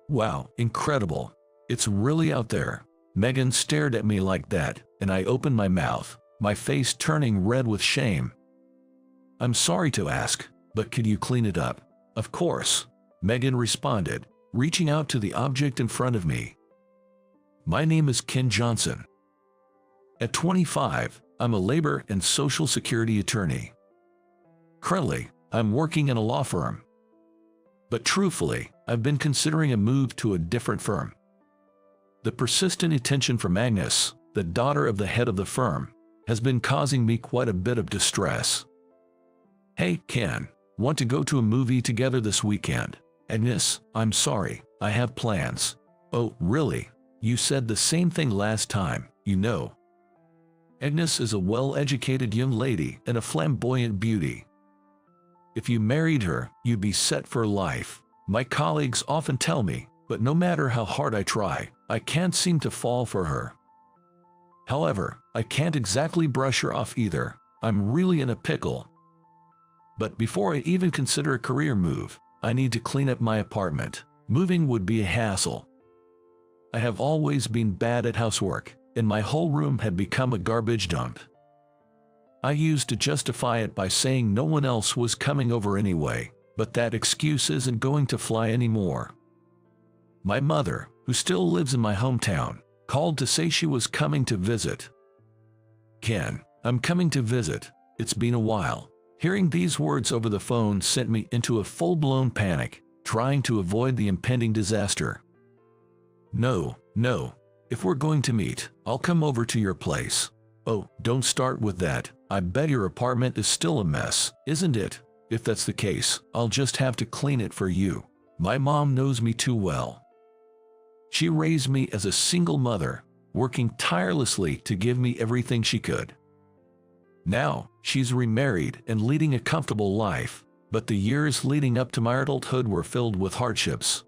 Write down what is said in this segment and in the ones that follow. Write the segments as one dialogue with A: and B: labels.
A: Wow, incredible. It's really out there. Megan stared at me like that, and I opened my mouth, my face turning red with shame. I'm sorry to ask, but could you clean it up? Of course, Megan responded, reaching out to the object in front of me. My name is Ken Johnson. At 25, I'm a labor and social security attorney. Currently, I'm working in a law firm. But truthfully, I've been considering a move to a different firm. The persistent attention from Agnes, the daughter of the head of the firm, has been causing me quite a bit of distress. Hey, Ken, want to go to a movie together this weekend? Agnes, I'm sorry, I have plans. Oh, really? You said the same thing last time, you know. Agnes is a well-educated young lady and a flamboyant beauty. If you married her, you'd be set for life. My colleagues often tell me, but no matter how hard I try, I can't seem to fall for her. However, I can't exactly brush her off either. I'm really in a pickle. But before I even consider a career move, I need to clean up my apartment. Moving would be a hassle. I have always been bad at housework, and my whole room had become a garbage dump. I used to justify it by saying no one else was coming over anyway, but that excuse isn't going to fly anymore. My mother, who still lives in my hometown, called to say she was coming to visit. Ken, I'm coming to visit. It's been a while. Hearing these words over the phone sent me into a full-blown panic, trying to avoid the impending disaster. No. If we're going to meet, I'll come over to your place. Oh, don't start with that. I bet your apartment is still a mess, isn't it? If that's the case, I'll just have to clean it for you. My mom knows me too well. She raised me as a single mother, working tirelessly to give me everything she could. Now, she's remarried and leading a comfortable life, but the years leading up to my adulthood were filled with hardships.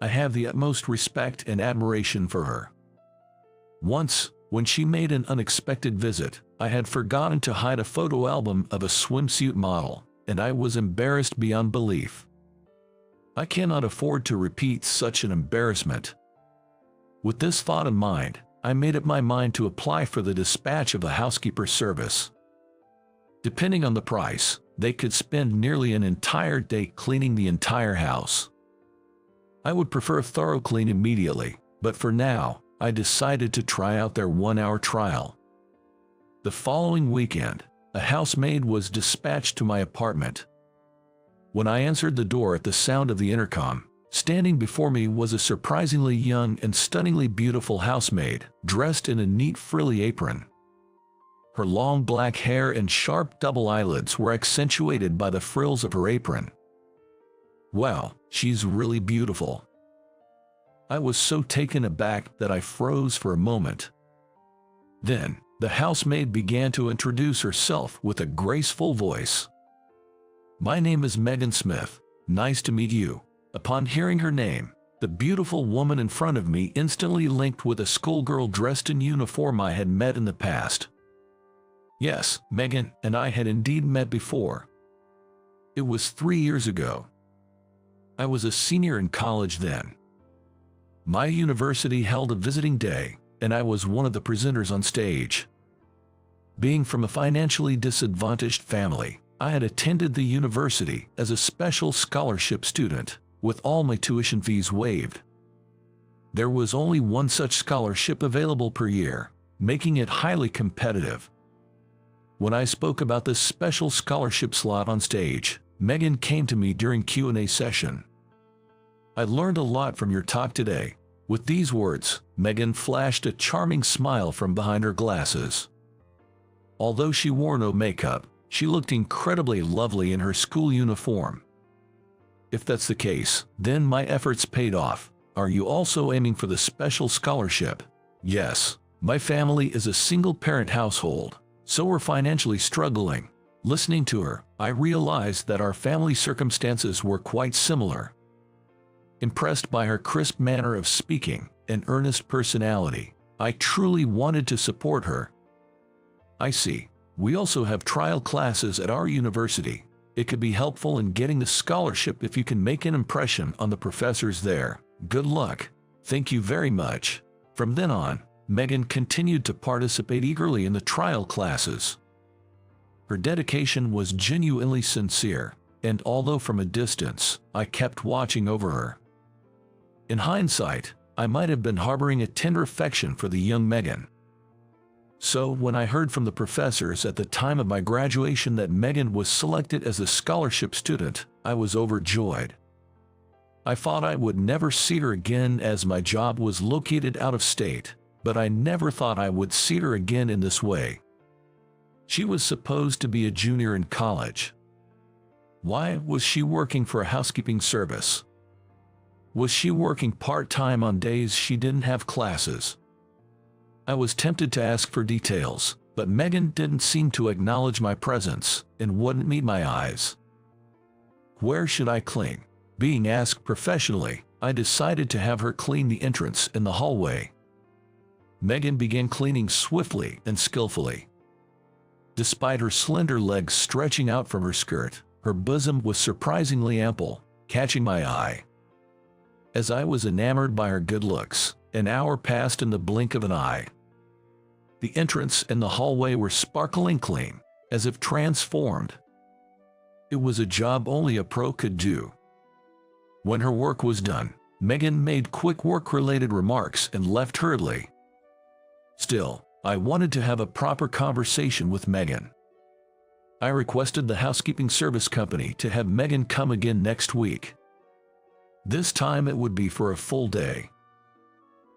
A: I have the utmost respect and admiration for her. Once, when she made an unexpected visit, I had forgotten to hide a photo album of a swimsuit model, and I was embarrassed beyond belief. I cannot afford to repeat such an embarrassment. With this thought in mind, I made up my mind to apply for the dispatch of a housekeeper service. Depending on the price, they could spend nearly an entire day cleaning the entire house. I would prefer a thorough clean immediately, but for now, I decided to try out their 1-hour trial. The following weekend, a housemaid was dispatched to my apartment. When I answered the door at the sound of the intercom, standing before me was a surprisingly young and stunningly beautiful housemaid, dressed in a neat frilly apron. Her long black hair and sharp double eyelids were accentuated by the frills of her apron. Wow, she's really beautiful. I was so taken aback that I froze for a moment. Then, the housemaid began to introduce herself with a graceful voice. My name is Megan Smith. Nice to meet you. Upon hearing her name, the beautiful woman in front of me instantly linked with a schoolgirl dressed in uniform I had met in the past. Yes, Megan and I had indeed met before. It was 3 years ago. I was a senior in college then. My university held a visiting day, and I was one of the presenters on stage. Being from a financially disadvantaged family, I had attended the university as a special scholarship student, with all my tuition fees waived. There was only one such scholarship available per year, making it highly competitive. When I spoke about this special scholarship slot on stage, Megan came to me during Q&A session. I learned a lot from your talk today. With these words, Megan flashed a charming smile from behind her glasses. Although she wore no makeup, she looked incredibly lovely in her school uniform. If that's the case, then my efforts paid off. Are you also aiming for the special scholarship? Yes, my family is a single-parent household, so we're financially struggling. Listening to her, I realized that our family circumstances were quite similar. Impressed by her crisp manner of speaking and earnest personality, I truly wanted to support her. I see. We also have trial classes at our university. It could be helpful in getting the scholarship if you can make an impression on the professors there. Good luck. Thank you very much." From then on, Megan continued to participate eagerly in the trial classes. Her dedication was genuinely sincere, and although from a distance, I kept watching over her. In hindsight, I might have been harboring a tender affection for the young Megan. So when I heard from the professors at the time of my graduation that Megan was selected as a scholarship student, I was overjoyed. I thought I would never see her again as my job was located out of state, but I never thought I would see her again in this way. She was supposed to be a junior in college. Why was she working for a housekeeping service? Was she working part-time on days she didn't have classes? I was tempted to ask for details, but Megan didn't seem to acknowledge my presence and wouldn't meet my eyes. Where should I clean? Being asked professionally, I decided to have her clean the entrance in the hallway. Megan began cleaning swiftly and skillfully. Despite her slender legs stretching out from her skirt, her bosom was surprisingly ample, catching my eye. As I was enamored by her good looks, an hour passed in the blink of an eye. The entrance and the hallway were sparkling clean, as if transformed. It was a job only a pro could do. When her work was done, Megan made quick work-related remarks and left hurriedly. Still, I wanted to have a proper conversation with Megan. I requested the housekeeping service company to have Megan come again next week. This time it would be for a full day.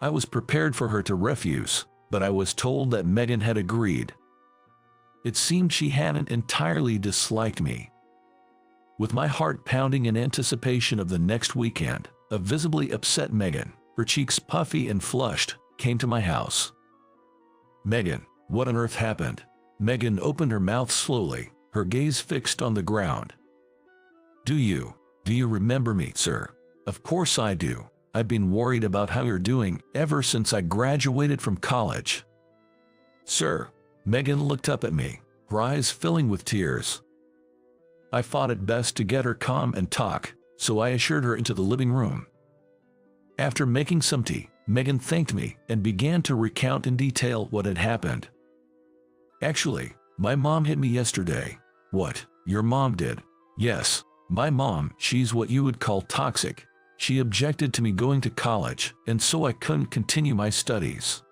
A: I was prepared for her to refuse, but I was told that Megan had agreed. It seemed she hadn't entirely disliked me. With my heart pounding in anticipation of the next weekend, a visibly upset Megan, her cheeks puffy and flushed, came to my house. "Megan, what on earth happened?" Megan opened her mouth slowly, her gaze fixed on the ground. Do you remember me, sir?" "Of course I do. I've been worried about how you're doing ever since I graduated from college." "Sir." Megan looked up at me, her eyes filling with tears. I thought it best to get her calm and talk, so I ushered her into the living room. After making some tea, Megan thanked me and began to recount in detail what had happened. "Actually, my mom hit me yesterday." "What? Your mom did?" "Yes, my mom, she's what you would call toxic. She objected to me going to college, and so I couldn't continue my studies."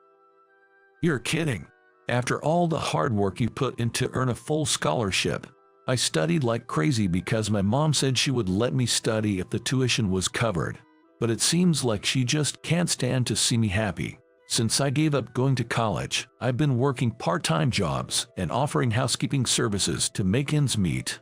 A: "You're kidding. After all the hard work you put in to earn a full scholarship." "I studied like crazy because my mom said she would let me study if the tuition was covered. But it seems like she just can't stand to see me happy. Since I gave up going to college, I've been working part-time jobs and offering housekeeping services to make ends meet."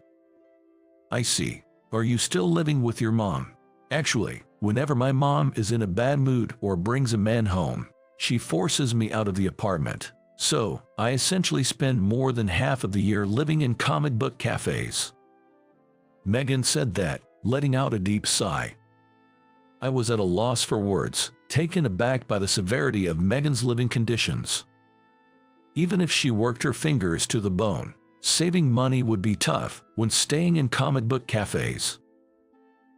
A: "I see. Are you still living with your mom?" "Actually, whenever my mom is in a bad mood or brings a man home, she forces me out of the apartment. So, I essentially spend more than half of the year living in comic book cafes." Megan said that, letting out a deep sigh. I was at a loss for words, taken aback by the severity of Megan's living conditions. Even if she worked her fingers to the bone, saving money would be tough when staying in comic book cafes.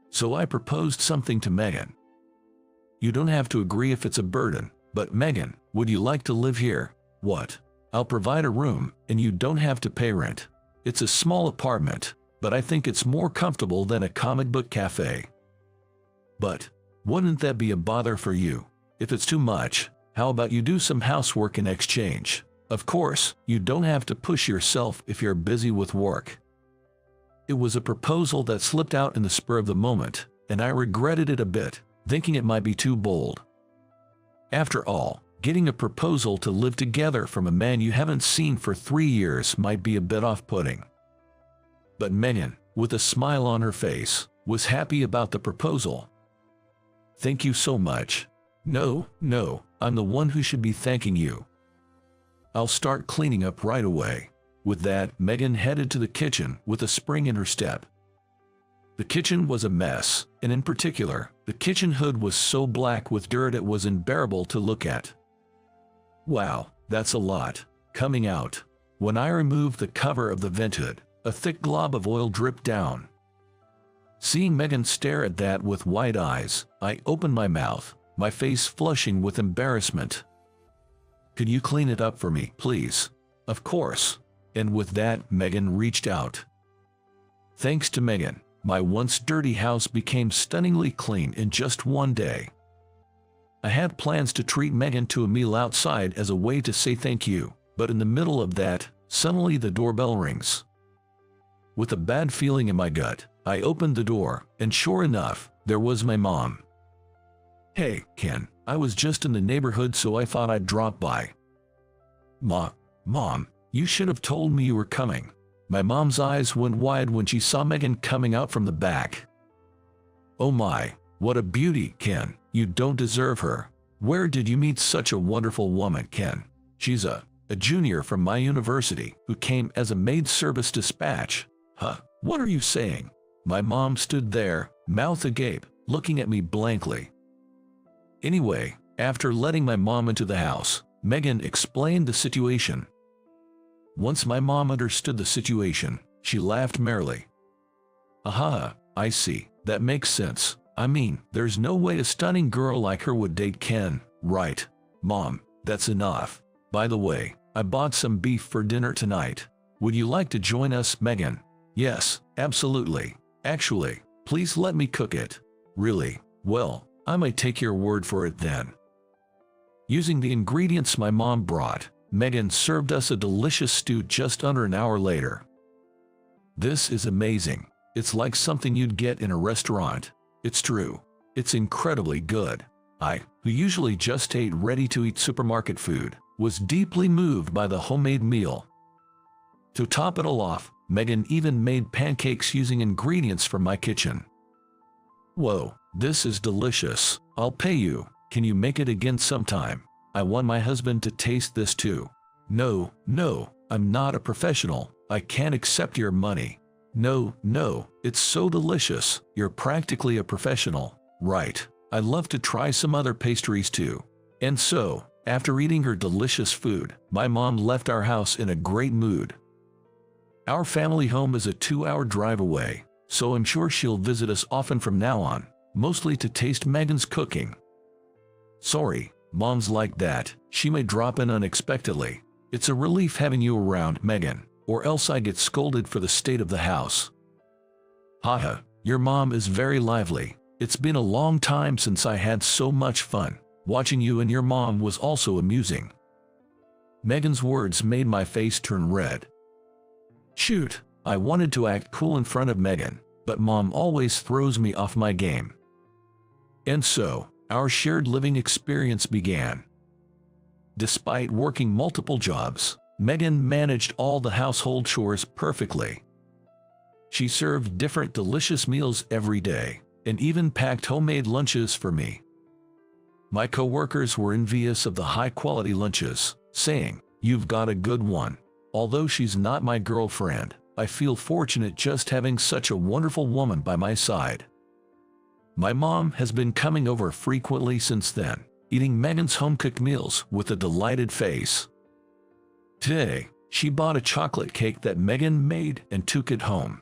A: So I proposed something to Megan. "You don't have to agree if it's a burden, but Megan, would you like to live here?" "What? I'll provide a room, and you don't have to pay rent. It's a small apartment, but I think it's more comfortable than a comic book cafe." "But wouldn't that be a bother for you? If it's too much, how about you do some housework in exchange? Of course, you don't have to push yourself if you're busy with work." It was a proposal that slipped out in the spur of the moment, and I regretted it a bit, thinking it might be too bold. After all, getting a proposal to live together from a man you haven't seen for 3 years might be a bit off-putting. But Megan, with a smile on her face, was happy about the proposal. "Thank you so much." No, I'm the one who should be thanking you. I'll start cleaning up right away." With that, Megan headed to the kitchen with a spring in her step. The kitchen was a mess, and in particular, the kitchen hood was so black with dirt it was unbearable to look at. "Wow, that's a lot coming out." When I removed the cover of the vent hood, A thick glob of oil dripped down. Seeing Megan stare at that with wide eyes, I opened my mouth, my face flushing with embarrassment. "Could you clean it up for me, please?" "Of course." And with that, Megan reached out. Thanks to Megan, my once dirty house became stunningly clean in just one day. I had plans to treat Megan to a meal outside as a way to say thank you, but in the middle of that, suddenly the doorbell rings. With a bad feeling in my gut, I opened the door, and sure enough, there was my mom. "Hey, Ken, I was just in the neighborhood so I thought I'd drop by." Mom, you should have told me you were coming." My mom's eyes went wide when she saw Megan coming out from the back. "Oh my, what a beauty, Ken. You don't deserve her. Where did you meet such a wonderful woman, Ken?" "She's a junior from my university who came as a maid service dispatch." "Huh, what are you saying?" My mom stood there, mouth agape, looking at me blankly. Anyway, after letting my mom into the house, Megan explained the situation. Once my mom understood the situation, she laughed merrily. "Aha, I see. That makes sense. I mean, there's no way a stunning girl like her would date Ken, right?" "Mom, that's enough. By the way, I bought some beef for dinner tonight. Would you like to join us, Megan?" "Yes, absolutely. Actually, please let me cook it." "Really? Well, I might take your word for it then." Using the ingredients my mom brought, Megan served us a delicious stew just under an hour later. "This is amazing. It's like something you'd get in a restaurant." "It's true. It's incredibly good." I, who usually just ate ready-to-eat supermarket food, was deeply moved by the homemade meal. To top it all off, Megan even made pancakes using ingredients from my kitchen. "Whoa, this is delicious. I'll pay you. Can you make it again sometime? I want my husband to taste this too." No, I'm not a professional. I can't accept your money." No, it's so delicious. You're practically a professional." "Right. I'd love to try some other pastries too." And so, after eating her delicious food, my mom left our house in a great mood. Our family home is a 2-hour drive away, so I'm sure she'll visit us often from now on, mostly to taste Megan's cooking. Sorry, moms like that. She may drop in unexpectedly. It's a relief having you around, Megan, or else I get scolded for the state of the house. Haha, your mom is very lively. It's been a long time since I had so much fun. Watching you and your mom was also amusing. Megan's words made my face turn red. Shoot, I wanted to act cool in front of Megan, but mom always throws me off my game. And so, our shared living experience began. Despite working multiple jobs, Megan managed all the household chores perfectly. She served different delicious meals every day, and even packed homemade lunches for me. My coworkers were envious of the high-quality lunches, saying, "You've got a good one." Although she's not my girlfriend, I feel fortunate just having such a wonderful woman by my side. My mom has been coming over frequently since then, eating Megan's home-cooked meals with a delighted face. Today, she bought a chocolate cake that Megan made and took it home.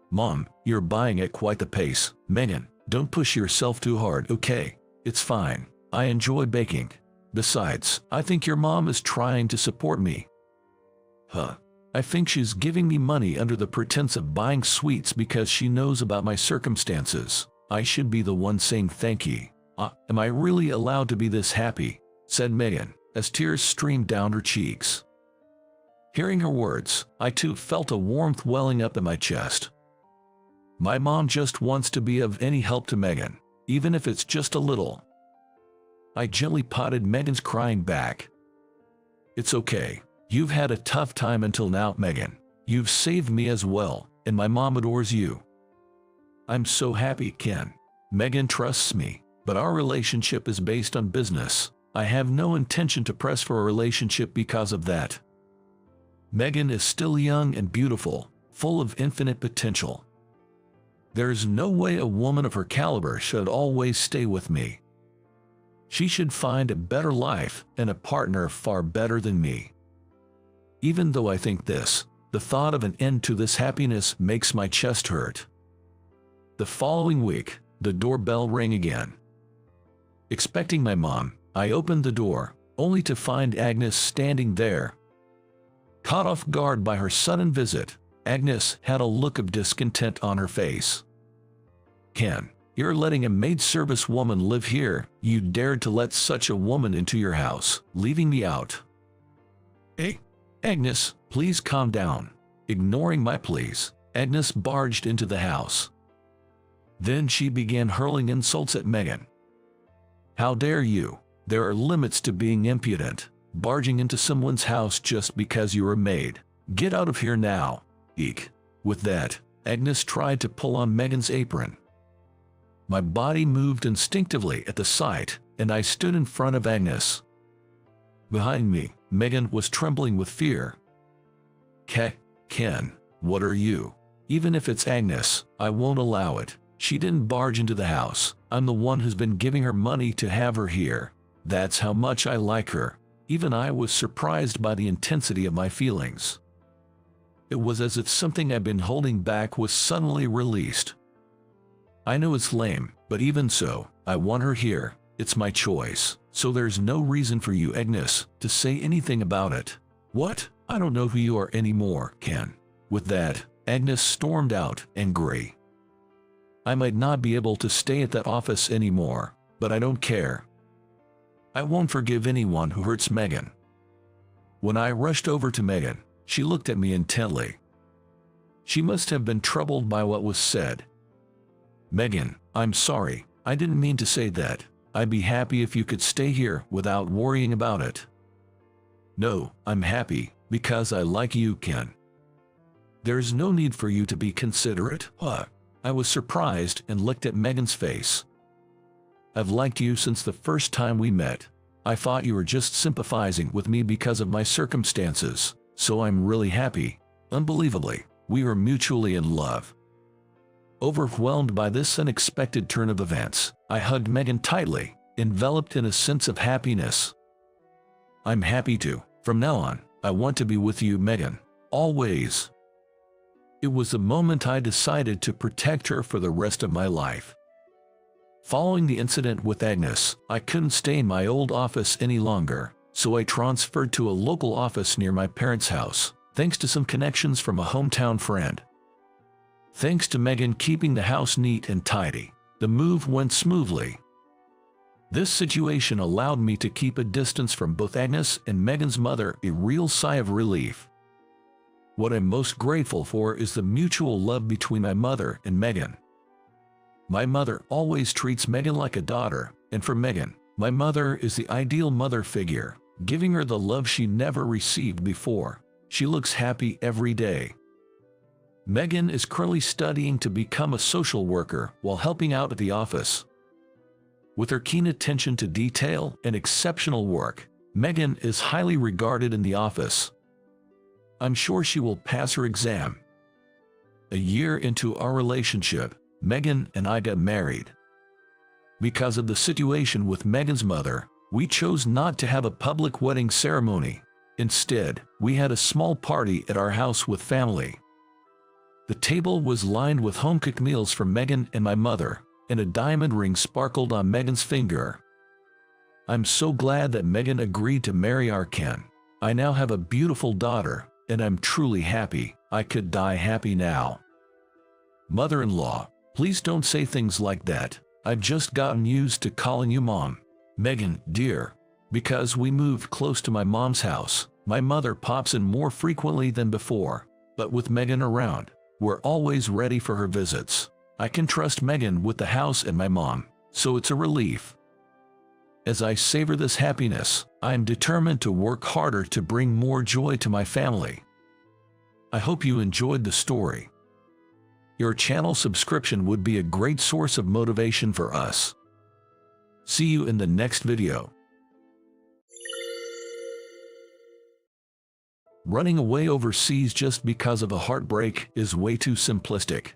A: Mom, you're buying at quite the pace. Megan, don't push yourself too hard, okay? It's fine. I enjoy baking. Besides, I think your mom is trying to support me. Huh. I think she's giving me money under the pretense of buying sweets because she knows about my circumstances. I should be the one saying thank you. Am I really allowed to be this happy? Said Megan, as tears streamed down her cheeks. Hearing her words, I too felt a warmth welling up in my chest. My mom just wants to be of any help to Megan, even if it's just a little. I gently patted Megan's crying back. It's okay. You've had a tough time until now, Megan. You've saved me as well, and my mom adores you. I'm so happy, Ken. Megan trusts me, but our relationship is based on business. I have no intention to press for a relationship because of that. Megan is still young and beautiful, full of infinite potential. There's no way a woman of her caliber should always stay with me. She should find a better life and a partner far better than me. Even though I think this, The thought of an end to this happiness makes my chest hurt. The following week, the doorbell rang again. Expecting my mom, I opened the door, only to find Agnes standing there. Caught off guard by her sudden visit, Agnes had a look of discontent on her face. "Ken, you're letting a maid service woman live here. You dared to let such a woman into your house, leaving me out." "Hey, Agnes, please calm down." Ignoring my pleas, Agnes barged into the house. Then she began hurling insults at Megan. "How dare you? There are limits to being impudent, barging into someone's house just because you're a maid. Get out of here now." Eek. With that, Agnes tried to pull on Megan's apron. My body moved instinctively at the sight, and I stood in front of Agnes. Behind me, Megan was trembling with fear. Ken, what are you? Even if it's Agnes, I won't allow it. She didn't barge into the house. I'm the one who's been giving her money to have her here. That's how much I like her." Even I was surprised by the intensity of my feelings. It was as if something I'd been holding back was suddenly released. "I know it's lame, but even so, I want her here. It's my choice, so there's no reason for you, Agnes, to say anything about it." "What? I don't know who you are anymore, Ken." With that, Agnes stormed out, angry. "I might not be able to stay at that office anymore, but I don't care. I won't forgive anyone who hurts Megan." When I rushed over to Megan, she looked at me intently. She must have been troubled by what was said. "Megan, I'm sorry. I didn't mean to say that. I'd be happy if you could stay here without worrying about it." "No, I'm happy, because I like you, Ken. There's no need for you to be considerate." I was surprised and looked at Megan's face. "I've liked you since the first time we met. I thought you were just sympathizing with me because of my circumstances, so I'm really happy. Unbelievably, we are mutually in love." Overwhelmed by this unexpected turn of events, I hugged Megan tightly, enveloped in a sense of happiness. "I'm happy to. From now on, I want to be with you, Megan. Always." It was the moment I decided to protect her for the rest of my life. Following the incident with Agnes, I couldn't stay in my old office any longer, so I transferred to a local office near my parents' house, thanks to some connections from a hometown friend. Thanks to Megan keeping the house neat and tidy, the move went smoothly. This situation allowed me to keep a distance from both Agnes and Megan's mother, a real sigh of relief. What I'm most grateful for is the mutual love between my mother and Megan. My mother always treats Megan like a daughter, and for Megan, my mother is the ideal mother figure, giving her the love she never received before. She looks happy every day. Megan is currently studying to become a social worker while helping out at the office. With her keen attention to detail and exceptional work, Megan is highly regarded in the office. I'm sure she will pass her exam. A year into our relationship, Megan and I got married. Because of the situation with Megan's mother, we chose not to have a public wedding ceremony. Instead, we had a small party at our house with family. The table was lined with home-cooked meals from Megan and my mother, and a diamond ring sparkled on Megan's finger. I'm so glad that Megan agreed to marry our Ken. I now have a beautiful daughter, and I'm truly happy. I could die happy now. Mother-in-law, please don't say things like that. I've just gotten used to calling you Mom. Megan, dear. Because we moved close to my mom's house, my mother pops in more frequently than before. But with Megan around, we're always ready for her visits. I can trust Megan with the house and my mom, so it's a relief. As I savor this happiness, I am determined to work harder to bring more joy to my family. I hope you enjoyed the story. Your channel subscription would be a great source of motivation for us. See you in the next video. Running away overseas just because of a heartbreak is way too simplistic.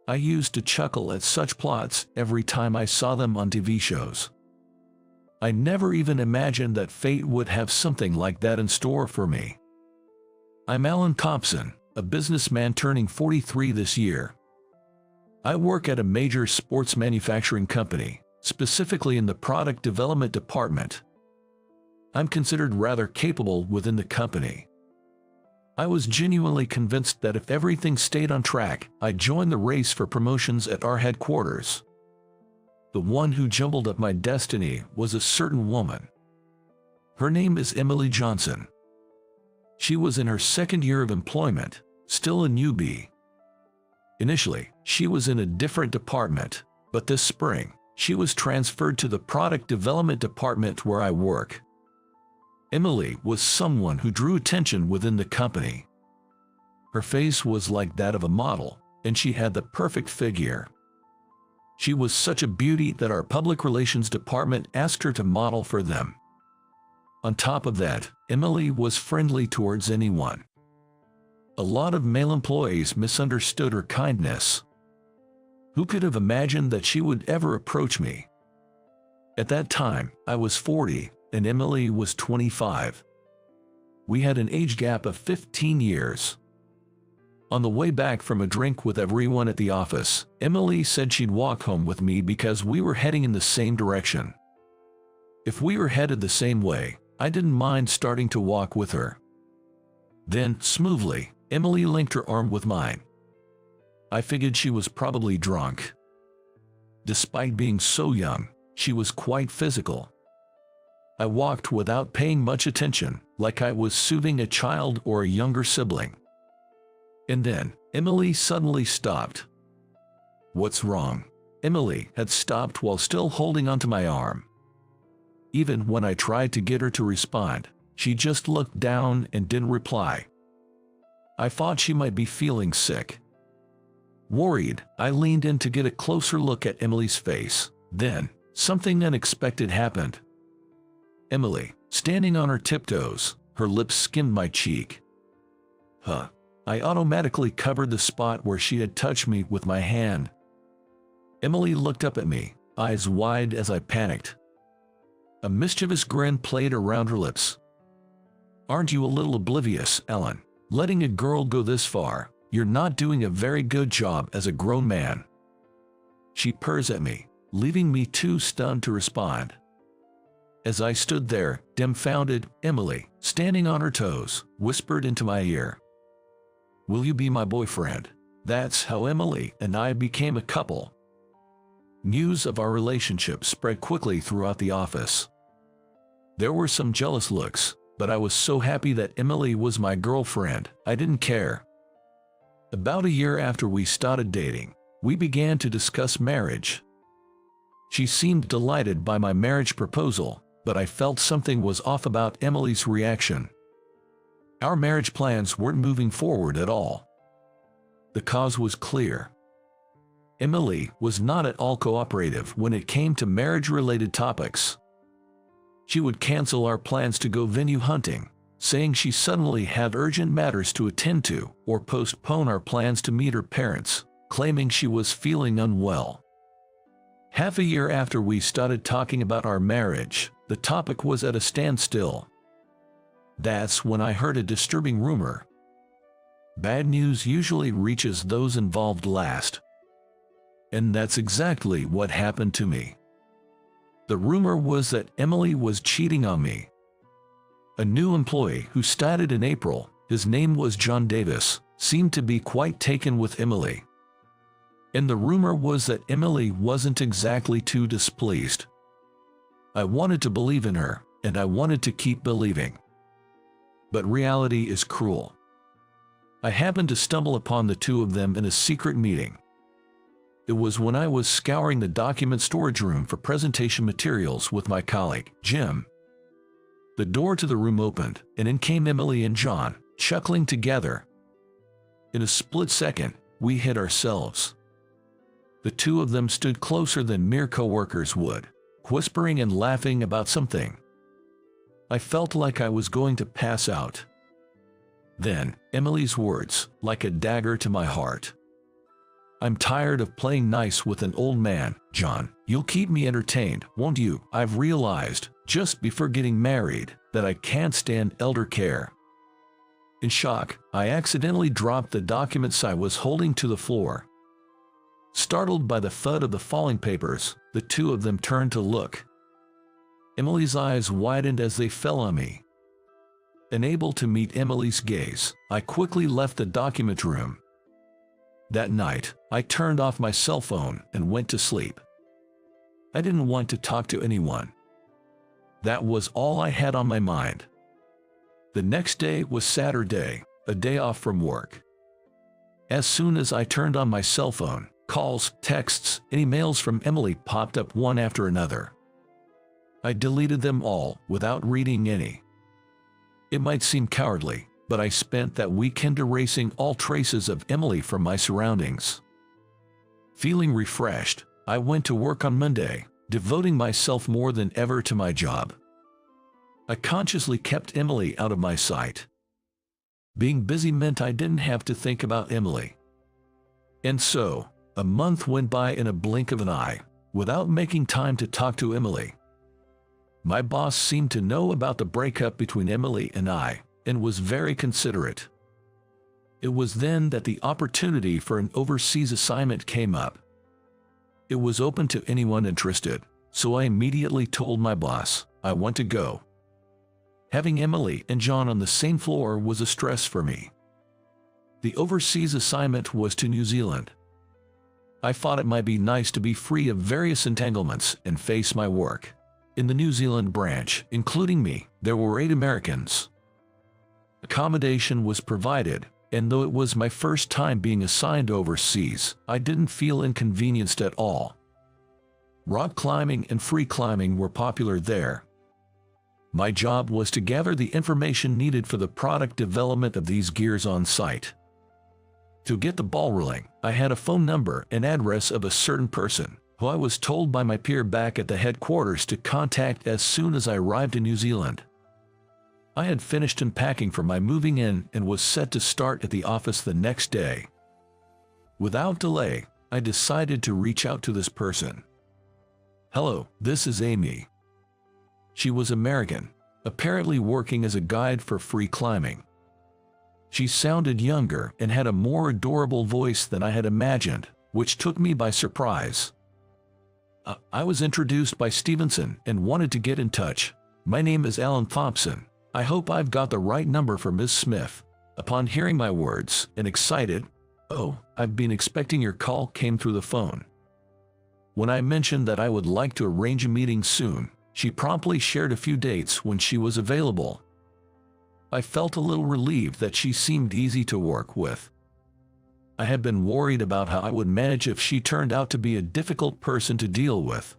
A: I used to chuckle at such plots every time I saw them on TV shows. I never even imagined that fate would have something like that in store for me. I'm Alan Thompson, a businessman turning 43 this year. I work at a major sports manufacturing company, specifically in the product development department. I'm considered rather capable within the company. I was genuinely convinced that if everything stayed on track, I'd join the race for promotions at our headquarters. The one who jumbled up my destiny was a certain woman. Her name is Emily Johnson. She was in her second year of employment, still a newbie. Initially, she was in a different department, but this spring, she was transferred to the product development department where I work. Emily was someone who drew attention within the company. Her face was like that of a model, and she had the perfect figure. She was such a beauty that our public relations department asked her to model for them. On top of that, Emily was friendly towards anyone. A lot of male employees misunderstood her kindness. Who could have imagined that she would ever approach me? At that time, I was 40, and Emily was 25. We had an age gap of 15 years. On the way back from a drink with everyone at the office, Emily said she'd walk home with me because we were heading in the same direction. If we were headed the same way, I didn't mind starting to walk with her. Then, smoothly, Emily linked her arm with mine. I figured she was probably drunk. Despite being so young, she was quite physical. I walked without paying much attention, like I was soothing a child or a younger sibling. And then, Emily suddenly stopped. What's wrong? Emily had stopped while still holding onto my arm. Even when I tried to get her to respond, she just looked down and didn't reply. I thought she might be feeling sick. Worried, I leaned in to get a closer look at Emily's face. Then, something unexpected happened. Emily, standing on her tiptoes, her lips skimmed my cheek. I automatically covered the spot where she had touched me with my hand. Emily looked up at me, eyes wide as I panicked. A mischievous grin played around her lips. Aren't you a little oblivious, Ellen? Letting a girl go this far, you're not doing a very good job as a grown man. She purrs at me, leaving me too stunned to respond. As I stood there, dumbfounded, Emily, standing on her toes, whispered into my ear. Will you be my boyfriend? That's how Emily and I became a couple. News of our relationship spread quickly throughout the office. There were some jealous looks, but I was so happy that Emily was my girlfriend, I didn't care. About a year after we started dating, we began to discuss marriage. She seemed delighted by my marriage proposal, but I felt something was off about Emily's reaction. Our marriage plans weren't moving forward at all. The cause was clear. Emily was not at all cooperative when it came to marriage-related topics. She would cancel our plans to go venue hunting, saying she suddenly had urgent matters to attend to, or postpone our plans to meet her parents, claiming she was feeling unwell. Half a year after we started talking about our marriage, the topic was at a standstill. That's when I heard a disturbing rumor. Bad news usually reaches those involved last. And that's exactly what happened to me. The rumor was that Emily was cheating on me. A new employee who started in April, his name was John Davis, seemed to be quite taken with Emily. And the rumor was that Emily wasn't exactly too displeased. I wanted to believe in her, and I wanted to keep believing. But reality is cruel. I happened to stumble upon the two of them in a secret meeting. It was when I was scouring the document storage room for presentation materials with my colleague, Jim. The door to the room opened, and in came Emily and John, chuckling together. In a split second, we hid ourselves. The two of them stood closer than mere coworkers would, whispering and laughing about something. I felt like I was going to pass out. Then, Emily's words, like a dagger to my heart. I'm tired of playing nice with an old man, John. You'll keep me entertained, won't you? I've realized, just before getting married, that I can't stand elder care. In shock, I accidentally dropped the documents I was holding to the floor. Startled by the thud of the falling papers, the two of them turned to look. Emily's eyes widened as they fell on me. Unable to meet Emily's gaze, I quickly left the document room. That night, I turned off my cell phone and went to sleep. I didn't want to talk to anyone. That was all I had on my mind. The next day was Saturday, a day off from work. As soon as I turned on my cell phone, calls, texts, and emails from Emily popped up one after another. I deleted them all without reading any. It might seem cowardly, but I spent that weekend erasing all traces of Emily from my surroundings. Feeling refreshed, I went to work on Monday, devoting myself more than ever to my job. I consciously kept Emily out of my sight. Being busy meant I didn't have to think about Emily. And so, a month went by in a blink of an eye, without making time to talk to Emily. My boss seemed to know about the breakup between Emily and I, and was very considerate. It was then that the opportunity for an overseas assignment came up. It was open to anyone interested, so I immediately told my boss, I want to go. Having Emily and John on the same floor was a stress for me. The overseas assignment was to New Zealand. I thought it might be nice to be free of various entanglements and face my work. In the New Zealand branch, including me, there were 8 Americans. Accommodation was provided, and though it was my first time being assigned overseas, I didn't feel inconvenienced at all. Rock climbing and free climbing were popular there. My job was to gather the information needed for the product development of these gears on site. To get the ball rolling, I had a phone number and address of a certain person, who I was told by my peer back at the headquarters to contact as soon as I arrived in New Zealand. I had finished unpacking for my moving in and was set to start at the office the next day. Without delay, I decided to reach out to this person. Hello, this is Amy. She was American, apparently working as a guide for free climbing. She sounded younger and had a more adorable voice than I had imagined, which took me by surprise. I was introduced by Stevenson and wanted to get in touch. My name is Alan Thompson. I hope I've got the right number for Ms. Smith. Upon hearing my words, and excited, "Oh, I've been expecting your call," came through the phone. When I mentioned that I would like to arrange a meeting soon, she promptly shared a few dates when she was available. I felt a little relieved that she seemed easy to work with. I had been worried about how I would manage if she turned out to be a difficult person to deal with.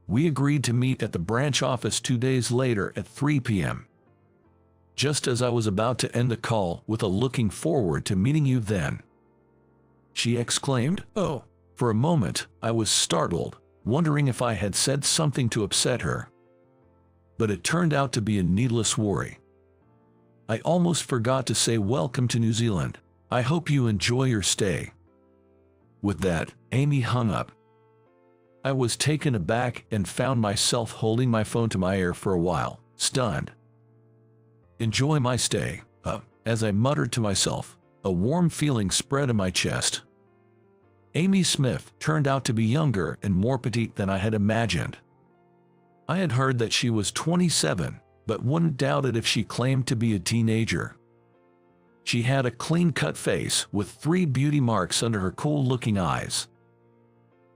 A: We agreed to meet at the branch office 2 days later at 3 p.m. Just as I was about to end the call with a "looking forward to meeting you then," she exclaimed, "Oh." For a moment, I was startled, wondering if I had said something to upset her. But it turned out to be a needless worry. I almost forgot to say welcome to New Zealand. I hope you enjoy your stay. With that, Amy hung up. I was taken aback and found myself holding my phone to my ear for a while, stunned. Enjoy my stay, as I muttered to myself, a warm feeling spread in my chest. Amy Smith turned out to be younger and more petite than I had imagined. I had heard that she was 27, but wouldn't doubt it if she claimed to be a teenager. She had a clean-cut face with 3 beauty marks under her cool-looking eyes.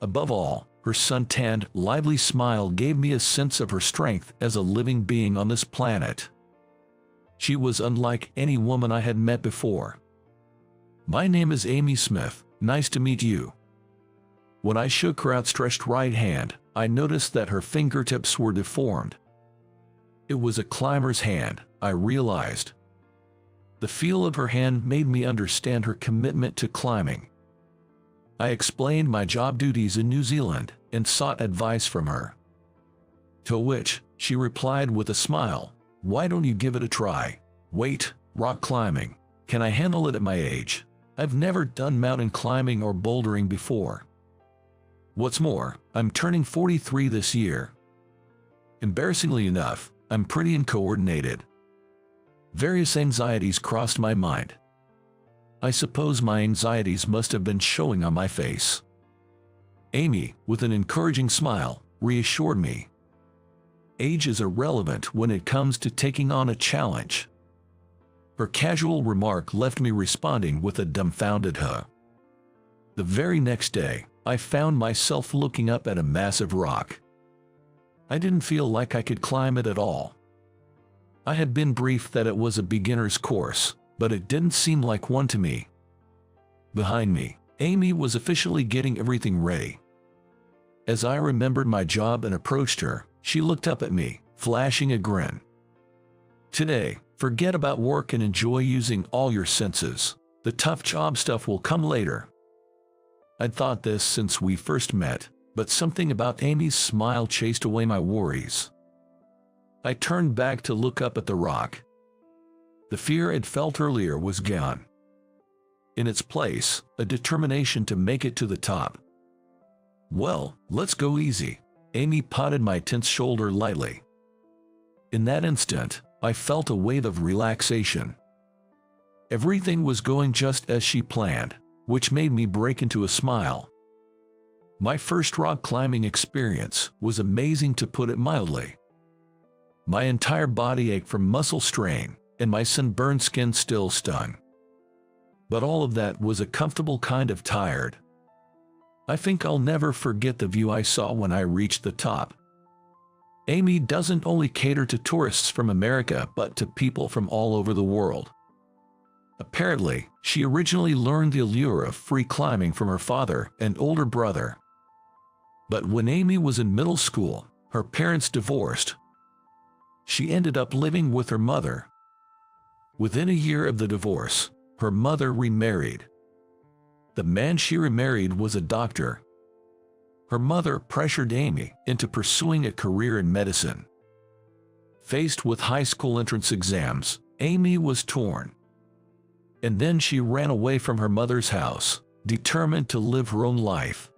A: Above all, her sun-tanned, lively smile gave me a sense of her strength as a living being on this planet. She was unlike any woman I had met before. "My name is Amy Smith. Nice to meet you." When I shook her outstretched right hand, I noticed that her fingertips were deformed. It was a climber's hand, I realized. The feel of her hand made me understand her commitment to climbing. I explained my job duties in New Zealand and sought advice from her. To which she replied with a smile, "Why don't you give it a try? Wait, rock climbing. Can I handle it at my age? I've never done mountain climbing or bouldering before. What's more, I'm turning 43 this year. Embarrassingly enough, I'm pretty uncoordinated." Various anxieties crossed my mind. I suppose my anxieties must have been showing on my face. Amy, with an encouraging smile, reassured me. Age is irrelevant when it comes to taking on a challenge. Her casual remark left me responding with a dumbfounded huh. The very next day, I found myself looking up at a massive rock. I didn't feel like I could climb it at all. I had been briefed that it was a beginner's course, but it didn't seem like one to me. Behind me, Amy was officially getting everything ready. As I remembered my job and approached her, she looked up at me, flashing a grin. Today, forget about work and enjoy using all your senses. The tough job stuff will come later. I'd thought this since we first met, but something about Amy's smile chased away my worries. I turned back to look up at the rock. The fear I'd felt earlier was gone. In its place, a determination to make it to the top. Well, let's go easy. Amy patted my tense shoulder lightly. In that instant, I felt a wave of relaxation. Everything was going just as she planned, which made me break into a smile. My first rock climbing experience was amazing, to put it mildly. My entire body ached from muscle strain, and my sunburned skin still stung. But all of that was a comfortable kind of tired. I think I'll never forget the view I saw when I reached the top. Amy doesn't only cater to tourists from America but to people from all over the world. Apparently, she originally learned the allure of free climbing from her father and older brother. But when Amy was in middle school, her parents divorced. She ended up living with her mother. Within a year of the divorce, her mother remarried. The man she remarried was a doctor. Her mother pressured Amy into pursuing a career in medicine. Faced with high school entrance exams, Amy was torn. And then she ran away from her mother's house, determined to live her own life.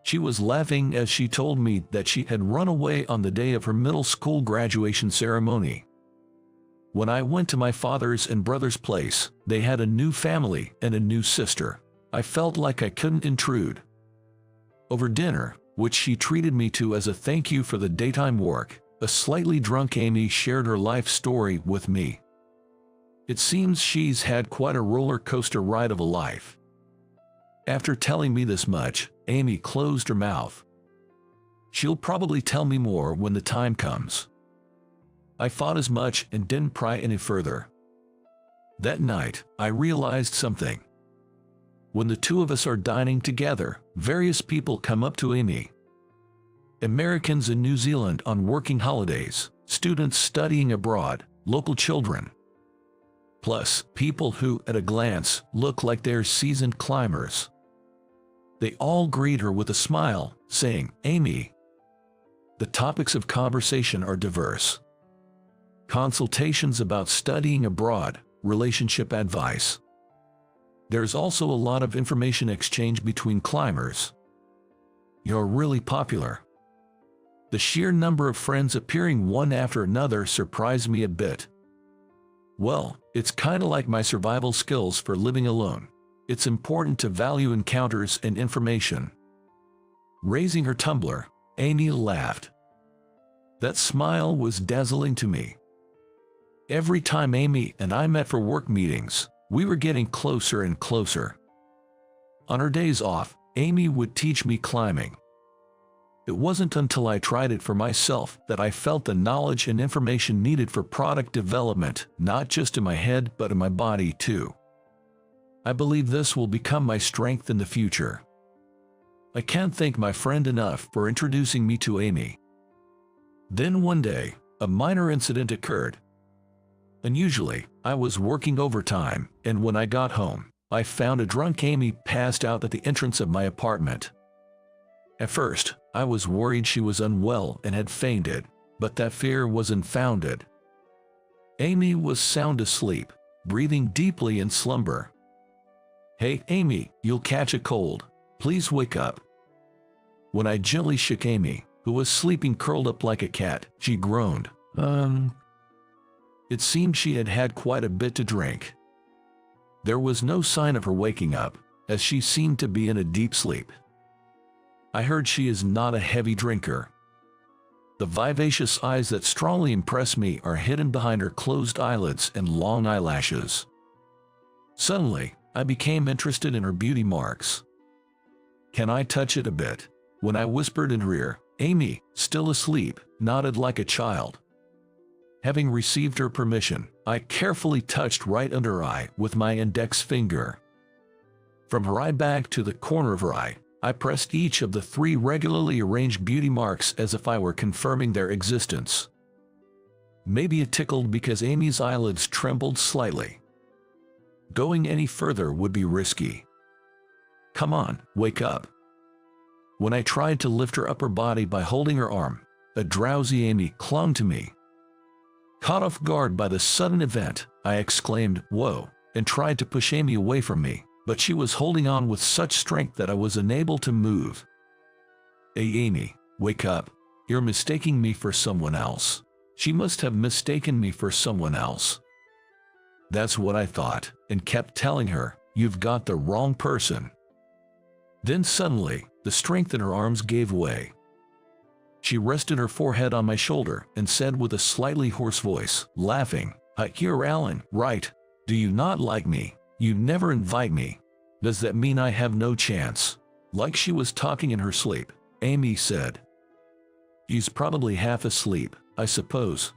A: She was laughing as she told me that she had run away on the day of her middle school graduation ceremony. When I went to my father's and brother's place, they had a new family and a new sister. I felt like I couldn't intrude. Over dinner, which she treated me to as a thank you for the daytime work, a slightly drunk Amy shared her life story with me. It seems she's had quite a roller coaster ride of a life. After telling me this much, Amy closed her mouth. She'll probably tell me more when the time comes. I thought as much and didn't pry any further. That night, I realized something. When the two of us are dining together, various people come up to Amy. Americans in New Zealand on working holidays, students studying abroad, local children. Plus, people who, at a glance, look like they're seasoned climbers. They all greet her with a smile, saying, "Amy." The topics of conversation are diverse. Consultations about studying abroad, relationship advice. There's also a lot of information exchange between climbers. "You're really popular." The sheer number of friends appearing one after another surprised me a bit. Well, it's kinda like my survival skills for living alone. It's important to value encounters and information. Raising her tumbler, Amy laughed. That smile was dazzling to me. Every time Amy and I met for work meetings, we were getting closer and closer. On her days off, Amy would teach me climbing. It wasn't until I tried it for myself that I felt the knowledge and information needed for product development, not just in my head but in my body too. I believe this will become my strength in the future. I can't thank my friend enough for introducing me to Amy. Then one day, a minor incident occurred. Unusually, I was working overtime, and when I got home, I found a drunk Amy passed out at the entrance of my apartment. At first, I was worried she was unwell and had fainted, but that fear was unfounded. Amy was sound asleep, breathing deeply in slumber. "Hey, Amy, you'll catch a cold. Please wake up." When I gently shook Amy, who was sleeping curled up like a cat, she groaned. It seemed she had had quite a bit to drink. There was no sign of her waking up, as she seemed to be in a deep sleep. I heard she is not a heavy drinker. The vivacious eyes that strongly impress me are hidden behind her closed eyelids and long eyelashes. Suddenly, I became interested in her beauty marks. "Can I touch it a bit?" When I whispered in her ear, Amy, still asleep, nodded like a child. Having received her permission, I carefully touched right under her eye with my index finger. From her eye back to the corner of her eye, I pressed each of the 3 regularly arranged beauty marks as if I were confirming their existence. Maybe it tickled because Amy's eyelids trembled slightly. Going any further would be risky. "Come on, wake up." When I tried to lift her upper body by holding her arm, a drowsy Amy clung to me. Caught off guard by the sudden event, I exclaimed, "Whoa," and tried to push Amy away from me, but she was holding on with such strength that I was unable to move. "Hey Amy, wake up. You're mistaking me for someone else." She must have mistaken me for someone else. That's what I thought, and kept telling her, "You've got the wrong person." Then suddenly, the strength in her arms gave way. She rested her forehead on my shoulder and said with a slightly hoarse voice, laughing, "You're Alan, right? Do you not like me? You never invite me. Does that mean I have no chance?" Like she was talking in her sleep, Amy said, "He's probably half asleep, I suppose."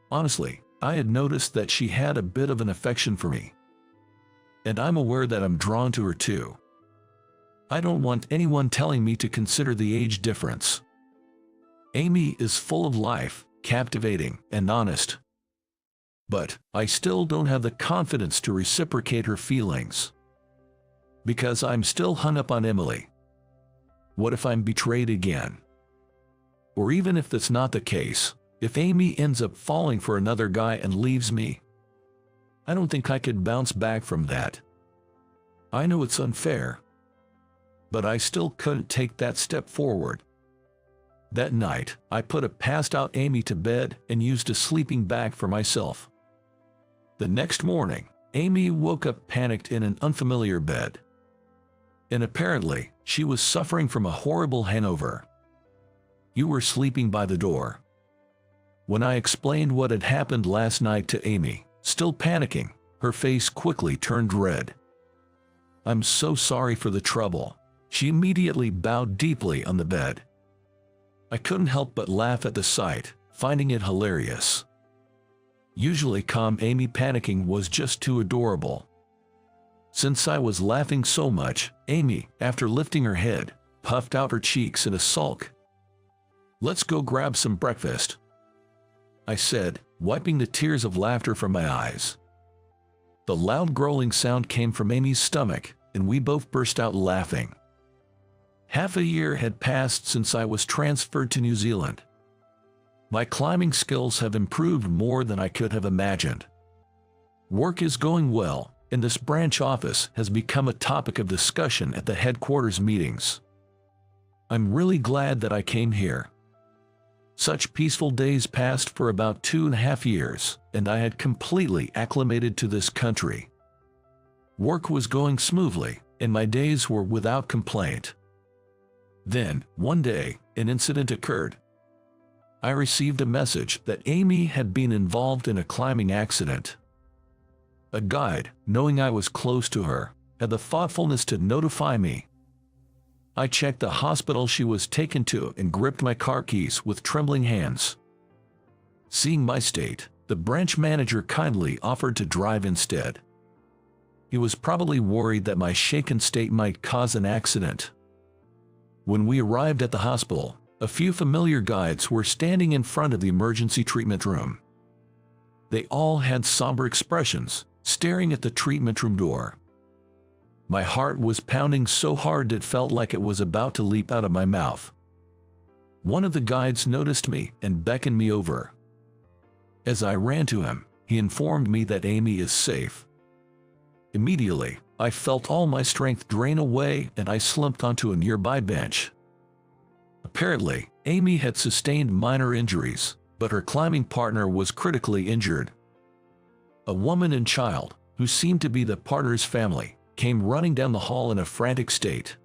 A: Honestly, I had noticed that she had a bit of an affection for me. And I'm aware that I'm drawn to her too. I don't want anyone telling me to consider the age difference. Amy is full of life, captivating, and honest. But I still don't have the confidence to reciprocate her feelings. Because I'm still hung up on Emily. What if I'm betrayed again? Or even if that's not the case, if Amy ends up falling for another guy and leaves me? I don't think I could bounce back from that. I know it's unfair. But I still couldn't take that step forward. That night, I put a passed-out Amy to bed and used a sleeping bag for myself. The next morning, Amy woke up panicked in an unfamiliar bed. And apparently, she was suffering from a horrible hangover. "You were sleeping by the door." When I explained what had happened last night to Amy, still panicking, her face quickly turned red. "I'm so sorry for the trouble." She immediately bowed deeply on the bed. I couldn't help but laugh at the sight, finding it hilarious. Usually calm Amy panicking was just too adorable. Since I was laughing so much, Amy, after lifting her head, puffed out her cheeks in a sulk. "Let's go grab some breakfast," I said, wiping the tears of laughter from my eyes. The loud growling sound came from Amy's stomach, and we both burst out laughing. Half a year had passed since I was transferred to New Zealand. My climbing skills have improved more than I could have imagined. Work is going well, and this branch office has become a topic of discussion at the headquarters meetings. I'm really glad that I came here. Such peaceful days passed for about 2.5 years, and I had completely acclimated to this country. Work was going smoothly, and my days were without complaint. Then, one day, an incident occurred. I received a message that Amy had been involved in a climbing accident. A guide, knowing I was close to her, had the thoughtfulness to notify me. I checked the hospital she was taken to and gripped my car keys with trembling hands. Seeing my state, the branch manager kindly offered to drive instead. He was probably worried that my shaken state might cause an accident. When we arrived at the hospital, a few familiar guides were standing in front of the emergency treatment room. They all had somber expressions, staring at the treatment room door. My heart was pounding so hard it felt like it was about to leap out of my mouth. One of the guides noticed me and beckoned me over. As I ran to him, he informed me that Amy is safe. Immediately, I felt all my strength drain away and I slumped onto a nearby bench. Apparently, Amy had sustained minor injuries, but her climbing partner was critically injured. A woman and child, who seemed to be the partner's family, came running down the hall in a frantic state.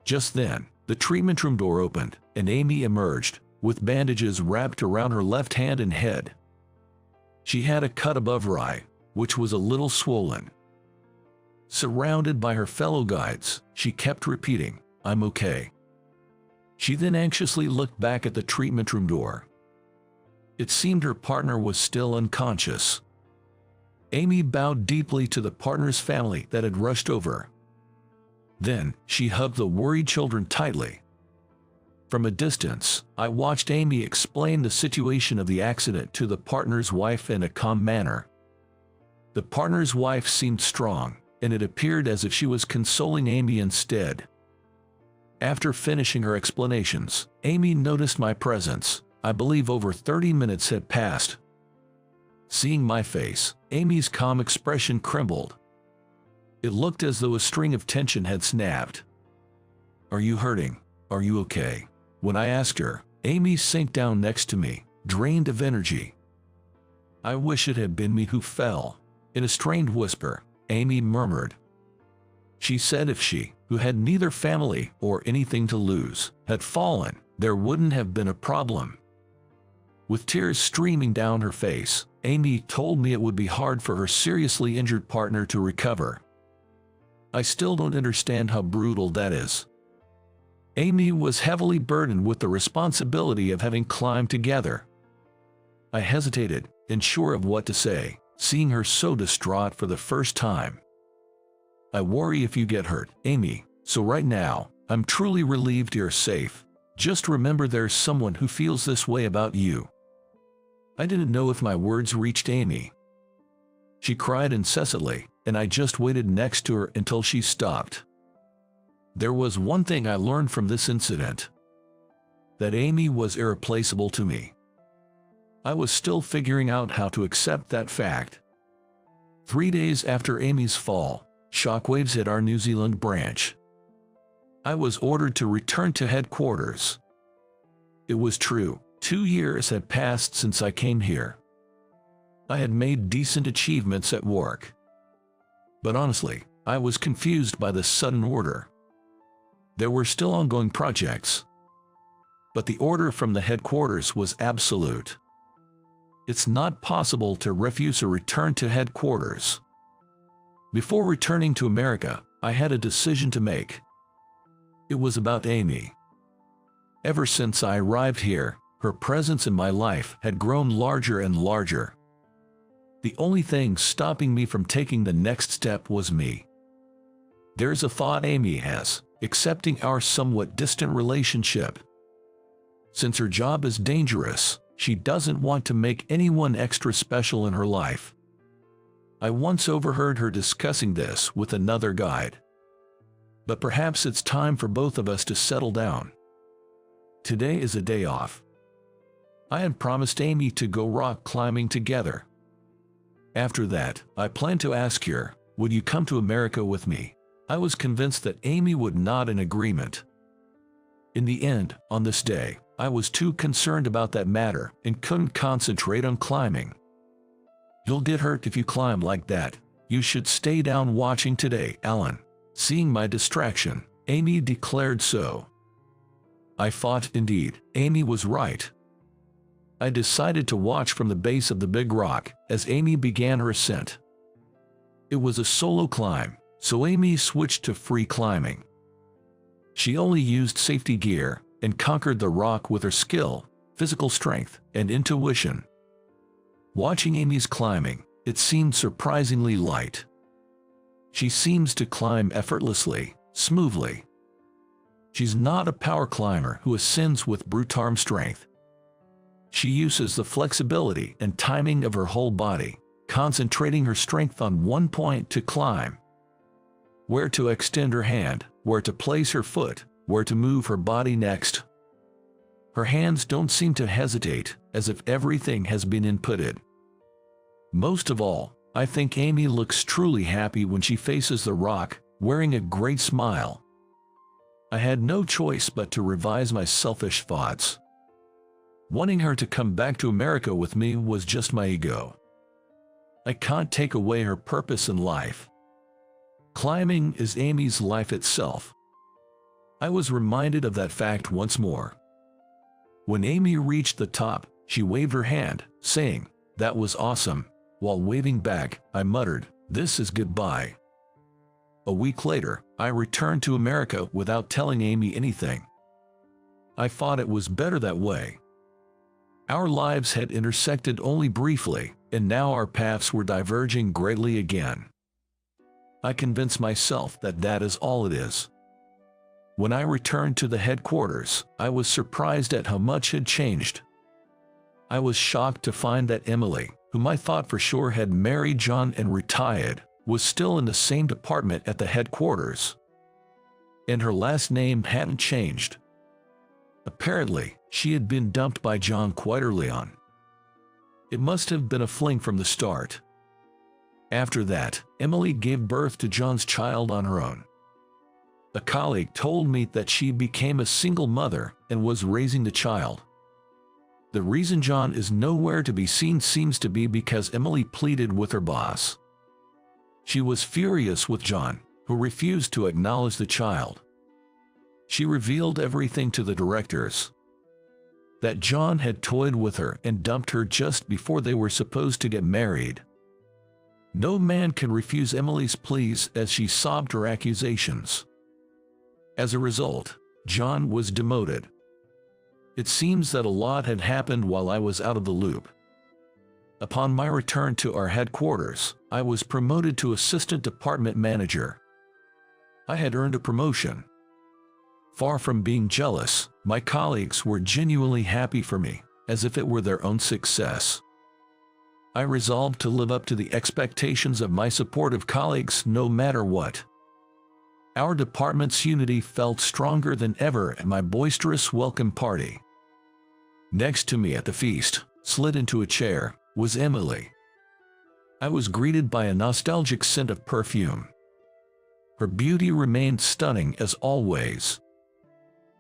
A: Just then, the treatment room door opened, and Amy emerged, with bandages wrapped around her left hand and head. She had a cut above her eye, which was a little swollen. Surrounded by her fellow guides, she kept repeating, "I'm okay." She then anxiously looked back at the treatment room door. It seemed her partner was still unconscious. Amy bowed deeply to the partner's family that had rushed over. Then, she hugged the worried children tightly. From a distance, I watched Amy explain the situation of the accident to the partner's wife in a calm manner. The partner's wife seemed strong, and it appeared as if she was consoling Amy instead. After finishing her explanations, Amy noticed my presence. I believe over 30 minutes had passed. Seeing my face, Amy's calm expression crumbled. It looked as though a string of tension had snapped. "Are you hurting? Are you okay?" When I asked her, Amy sank down next to me, drained of energy. "I wish it had been me who fell." In a strained whisper, Amy murmured. She said if she, who had neither family or anything to lose, had fallen, there wouldn't have been a problem. With tears streaming down her face, Amy told me it would be hard for her seriously injured partner to recover. I still don't understand how brutal that is. Amy was heavily burdened with the responsibility of having climbed together. I hesitated, unsure of what to say, seeing her so distraught for the first time. "I worry if you get hurt, Amy, so right now, I'm truly relieved you're safe. Just remember there's someone who feels this way about you." I didn't know if my words reached Amy. She cried incessantly, and I just waited next to her until she stopped. There was one thing I learned from this incident: that Amy was irreplaceable to me. I was still figuring out how to accept that fact. 3 days after Amy's fall, shockwaves hit our New Zealand branch. I was ordered to return to headquarters. It was true, 2 years had passed since I came here. I had made decent achievements at work. But honestly, I was confused by the sudden order. There were still ongoing projects, but the order from the headquarters was absolute. It's not possible to refuse a return to headquarters. Before returning to America, I had a decision to make. It was about Amy. Ever since I arrived here, her presence in my life had grown larger and larger. The only thing stopping me from taking the next step was me. There's a thought Amy has, accepting our somewhat distant relationship. Since her job is dangerous, she doesn't want to make anyone extra special in her life. I once overheard her discussing this with another guide. But perhaps it's time for both of us to settle down. Today is a day off. I had promised Amy to go rock climbing together. After that, I planned to ask her, "Would you come to America with me?" I was convinced that Amy would nod in agreement. In the end, on this day, I was too concerned about that matter and couldn't concentrate on climbing. "You'll get hurt if you climb like that. You should stay down watching today, Alan." Seeing my distraction, Amy declared so. I thought, indeed, Amy was right. I decided to watch from the base of the big rock as Amy began her ascent. It was a solo climb, so Amy switched to free climbing. She only used safety gear and conquered the rock with her skill, physical strength, and intuition. Watching Amy's climbing, it seemed surprisingly light. She seems to climb effortlessly, smoothly. She's not a power climber who ascends with brute arm strength. She uses the flexibility and timing of her whole body, concentrating her strength on one point to climb. Where to extend her hand, where to place her foot, where to move her body next. Her hands don't seem to hesitate, as if everything has been inputted. Most of all, I think Amy looks truly happy when she faces the rock, wearing a great smile. I had no choice but to revise my selfish thoughts. Wanting her to come back to America with me was just my ego. I can't take away her purpose in life. Climbing is Amy's life itself. I was reminded of that fact once more. When Amy reached the top, she waved her hand, saying, "That was awesome." While waving back, I muttered, "This is goodbye." A week later, I returned to America without telling Amy anything. I thought it was better that way. Our lives had intersected only briefly, and now our paths were diverging greatly again. I convinced myself that that is all it is. When I returned to the headquarters, I was surprised at how much had changed. I was shocked to find that Emily, whom I thought for sure had married John and retired, was still in the same department at the headquarters. And her last name hadn't changed. Apparently, she had been dumped by John quite early on. It must have been a fling from the start. After that, Emily gave birth to John's child on her own. A colleague told me that she became a single mother and was raising the child. The reason John is nowhere to be seen seems to be because Emily pleaded with her boss. She was furious with John, who refused to acknowledge the child. She revealed everything to the directors. That John had toyed with her and dumped her just before they were supposed to get married. No man can refuse Emily's pleas as she sobbed her accusations. As a result, John was demoted. It seems that a lot had happened while I was out of the loop. Upon my return to our headquarters, I was promoted to assistant department manager. I had earned a promotion. Far from being jealous, my colleagues were genuinely happy for me, as if it were their own success. I resolved to live up to the expectations of my supportive colleagues no matter what. Our department's unity felt stronger than ever at my boisterous welcome party. Next to me at the feast, slid into a chair, was Emily. I was greeted by a nostalgic scent of perfume. Her beauty remained stunning as always.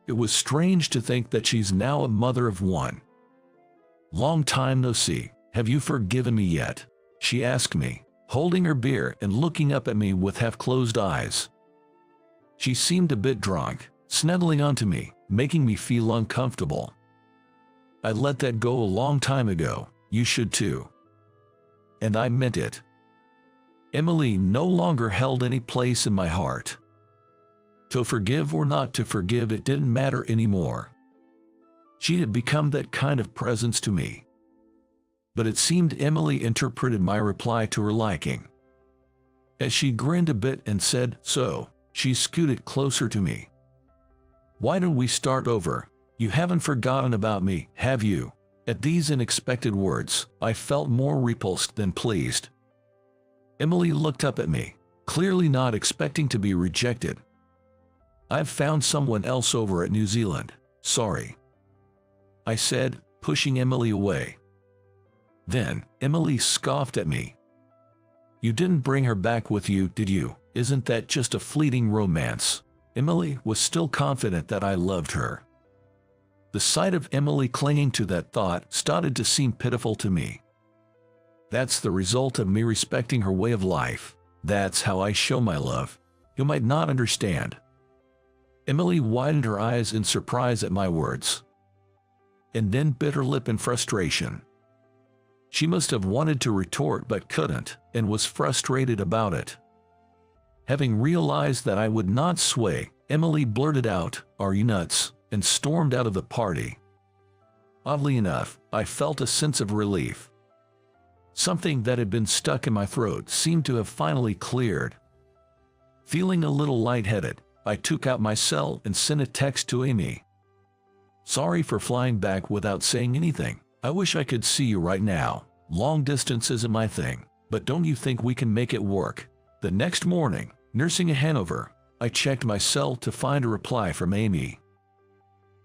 A: It was strange to think that she's now a mother of one. "Long time no see, have you forgiven me yet?" she asked me, holding her beer and looking up at me with half-closed eyes. She seemed a bit drunk, snuggling onto me, making me feel uncomfortable. "I let that go a long time ago, you should too." And I meant it. Emily no longer held any place in my heart. To forgive or not to forgive, it didn't matter anymore. She had become that kind of presence to me. But it seemed Emily interpreted my reply to her liking. As she grinned a bit and said, "So," she scooted closer to me. "Why don't we start over? You haven't forgotten about me, have you?" At these unexpected words, I felt more repulsed than pleased. Emily looked up at me, clearly not expecting to be rejected. "I've found someone else over at New Zealand, sorry," I said, pushing Emily away. Then, Emily scoffed at me. "You didn't bring her back with you, did you? Isn't that just a fleeting romance?" Emily was still confident that I loved her. The sight of Emily clinging to that thought started to seem pitiful to me. That's the result of me respecting her way of life. That's how I show my love. You might not understand. Emily widened her eyes in surprise at my words, and then bit her lip in frustration. She must have wanted to retort but couldn't, and was frustrated about it. Having realized that I would not sway, Emily blurted out, "Are you nuts?" and stormed out of the party. Oddly enough, I felt a sense of relief. Something that had been stuck in my throat seemed to have finally cleared. Feeling a little lightheaded, I took out my cell and sent a text to Amy. "Sorry for flying back without saying anything. I wish I could see you right now. Long distance isn't my thing, but don't you think we can make it work?" The next morning, nursing a hangover, I checked my cell to find a reply from Amy.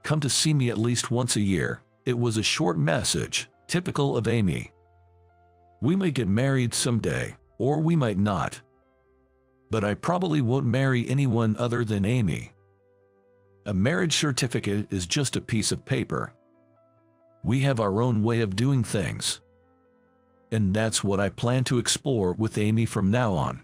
A: "Come to see me at least once a year." It was a short message, typical of Amy. "We may get married someday, or we might not. But I probably won't marry anyone other than Amy. A marriage certificate is just a piece of paper." We have our own way of doing things. And that's what I plan to explore with Amy from now on.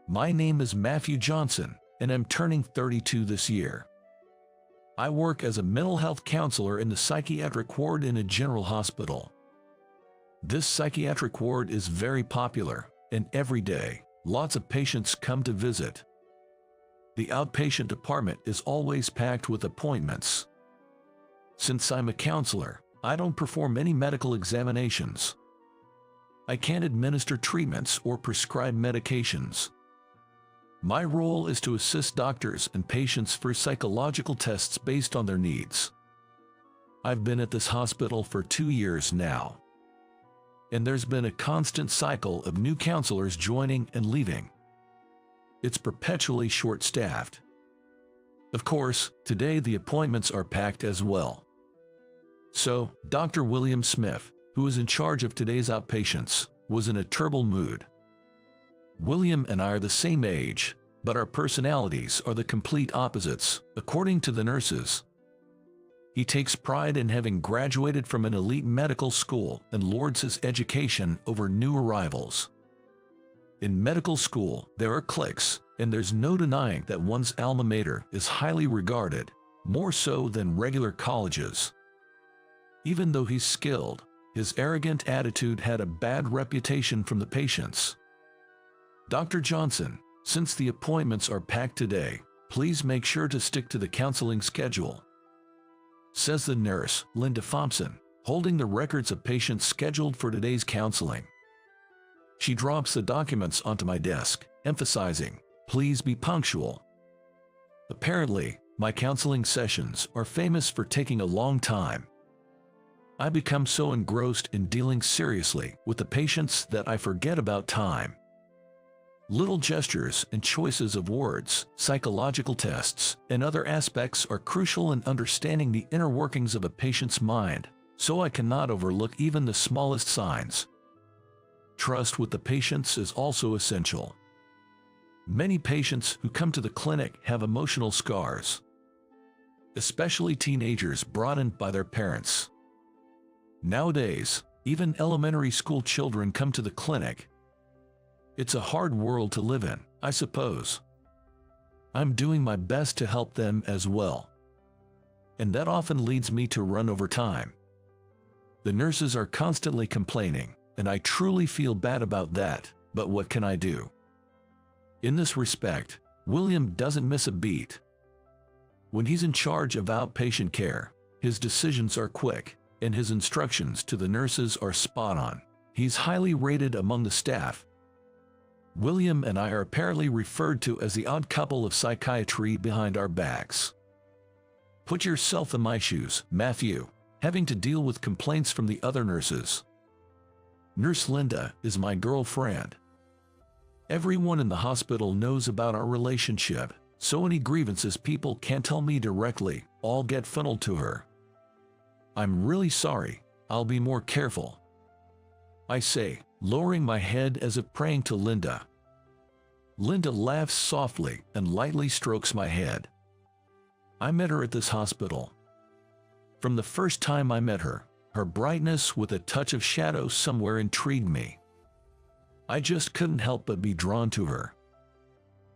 A: My name is Matthew Johnson, and I'm turning 32 this year. I work as a mental health counselor in the psychiatric ward in a general hospital. This psychiatric ward is very popular, and every day, lots of patients come to visit. The outpatient department is always packed with appointments. Since I'm a counselor, I don't perform any medical examinations. I can't administer treatments or prescribe medications. My role is to assist doctors and patients for psychological tests based on their needs. I've been at this hospital for 2 years now, and there's been a constant cycle of new counselors joining and leaving. It's perpetually short-staffed. Of course, today the appointments are packed as well. So, Dr. William Smith, who is in charge of today's outpatients, was in a terrible mood. William and I are the same age, but our personalities are the complete opposites, according to the nurses. He takes pride in having graduated from an elite medical school and lords his education over new arrivals. In medical school, there are cliques, and there's no denying that one's alma mater is highly regarded, more so than regular colleges. Even though he's skilled, his arrogant attitude had a bad reputation from the patients. Dr. Johnson, since the appointments are packed today, please make sure to stick to the counseling schedule, says the nurse, Linda Thompson, holding the records of patients scheduled for today's counseling. She drops the documents onto my desk, emphasizing, please be punctual. Apparently, my counseling sessions are famous for taking a long time. I become so engrossed in dealing seriously with the patients that I forget about time. Little gestures and choices of words, psychological tests, and other aspects are crucial in understanding the inner workings of a patient's mind, so I cannot overlook even the smallest signs. Trust with the patients is also essential. Many patients who come to the clinic have emotional scars, especially teenagers brought in by their parents. Nowadays, even elementary school children come to the clinic. It's a hard world to live in, I suppose. I'm doing my best to help them as well, and that often leads me to run over time. The nurses are constantly complaining, and I truly feel bad about that, but what can I do? In this respect, William doesn't miss a beat. When he's in charge of outpatient care, his decisions are quick, and his instructions to the nurses are spot on. He's highly rated among the staff. William and I are apparently referred to as the odd couple of psychiatry behind our backs. Put yourself in my shoes, Matthew, having to deal with complaints from the other nurses. Nurse Linda is my girlfriend. Everyone in the hospital knows about our relationship, so any grievances people can't tell me directly all get funneled to her. I'm really sorry, I'll be more careful, I say, lowering my head as if praying to Linda. Linda laughs softly and lightly strokes my head. I met her at this hospital. From the first time I met her, her brightness with a touch of shadow somewhere intrigued me. I just couldn't help but be drawn to her.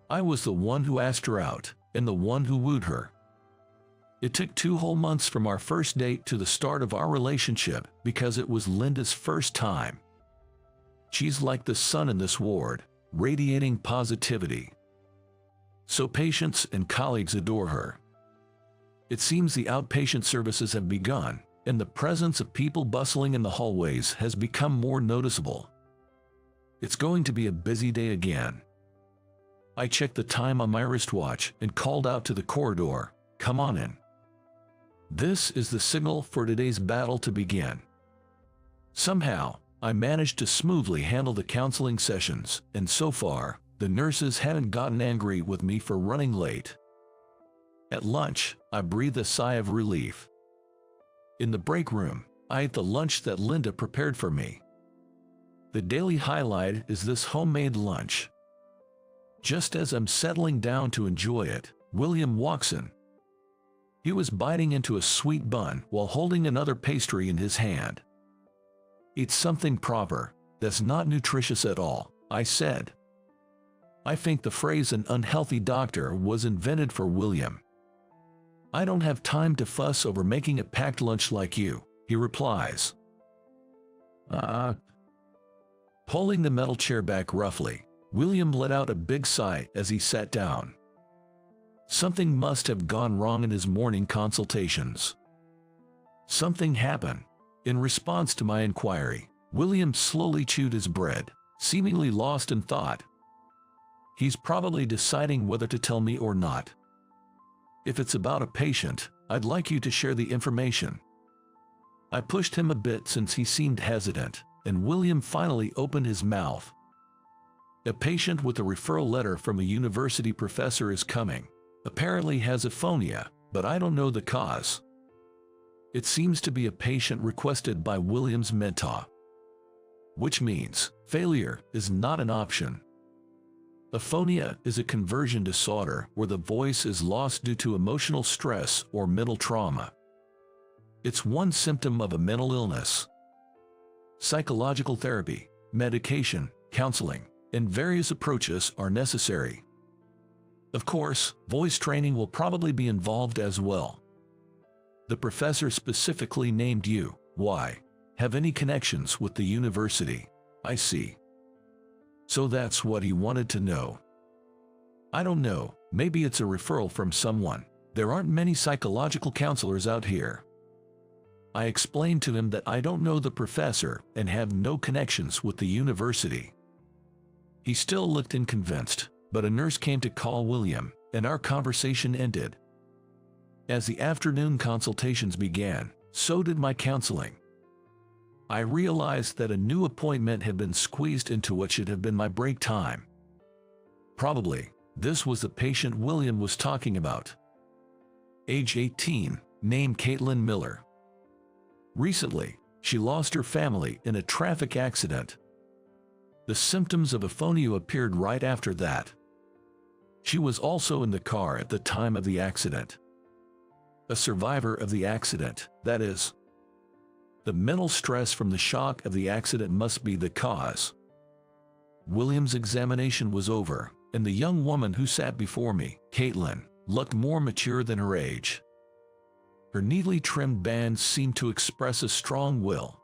A: I was the one who asked her out, and the one who wooed her. It took 2 whole months from our first date to the start of our relationship because it was Linda's first time. She's like the sun in this ward, radiating positivity. So patients and colleagues adore her. It seems the outpatient services have begun, and the presence of people bustling in the hallways has become more noticeable. It's going to be a busy day again. I checked the time on my wristwatch and called out to the corridor, "Come on in." This is the signal for today's battle to begin. Somehow, I managed to smoothly handle the counseling sessions, and so far, the nurses haven't gotten angry with me for running late. At lunch, I breathed a sigh of relief. In the break room, I ate the lunch that Linda prepared for me. The daily highlight is this homemade lunch. Just as I'm settling down to enjoy it, William walks in. He was biting into a sweet bun while holding another pastry in his hand. "It's something proper. That's not nutritious at all," I said. I think the phrase "an unhealthy doctor" was invented for William. "I don't have time to fuss over making a packed lunch like you," he replies. Pulling the metal chair back roughly, William let out a big sigh as he sat down. Something must have gone wrong in his morning consultations. Something happened. In response to my inquiry, William slowly chewed his bread, seemingly lost in thought. He's probably deciding whether to tell me or not. "If it's about a patient, I'd like you to share the information." I pushed him a bit since he seemed hesitant, and William finally opened his mouth. "A patient with a referral letter from a university professor is coming. Apparently has aphonia, but I don't know the cause." It seems to be a patient requested by William's mentor. Which means failure is not an option. Aphonia is a conversion disorder where the voice is lost due to emotional stress or mental trauma. It's one symptom of a mental illness. Psychological therapy, medication, counseling, and various approaches are necessary. Of course, voice training will probably be involved as well. The professor specifically named you. Why? Have any connections with the university? I see. So that's what he wanted to know. I don't know, maybe it's a referral from someone. There aren't many psychological counselors out here. I explained to him that I don't know the professor and have no connections with the university. He still looked unconvinced, but a nurse came to call William, and our conversation ended. As the afternoon consultations began, so did my counseling. I realized that a new appointment had been squeezed into what should have been my break time. Probably, this was the patient William was talking about. Age 18, named Caitlin Miller. Recently, she lost her family in a traffic accident. The symptoms of aphonia appeared right after that. She was also in the car at the time of the accident. A survivor of the accident, that is. The mental stress from the shock of the accident must be the cause. William's examination was over, and the young woman who sat before me, Caitlin, looked more mature than her age. Her neatly trimmed bands seemed to express a strong will.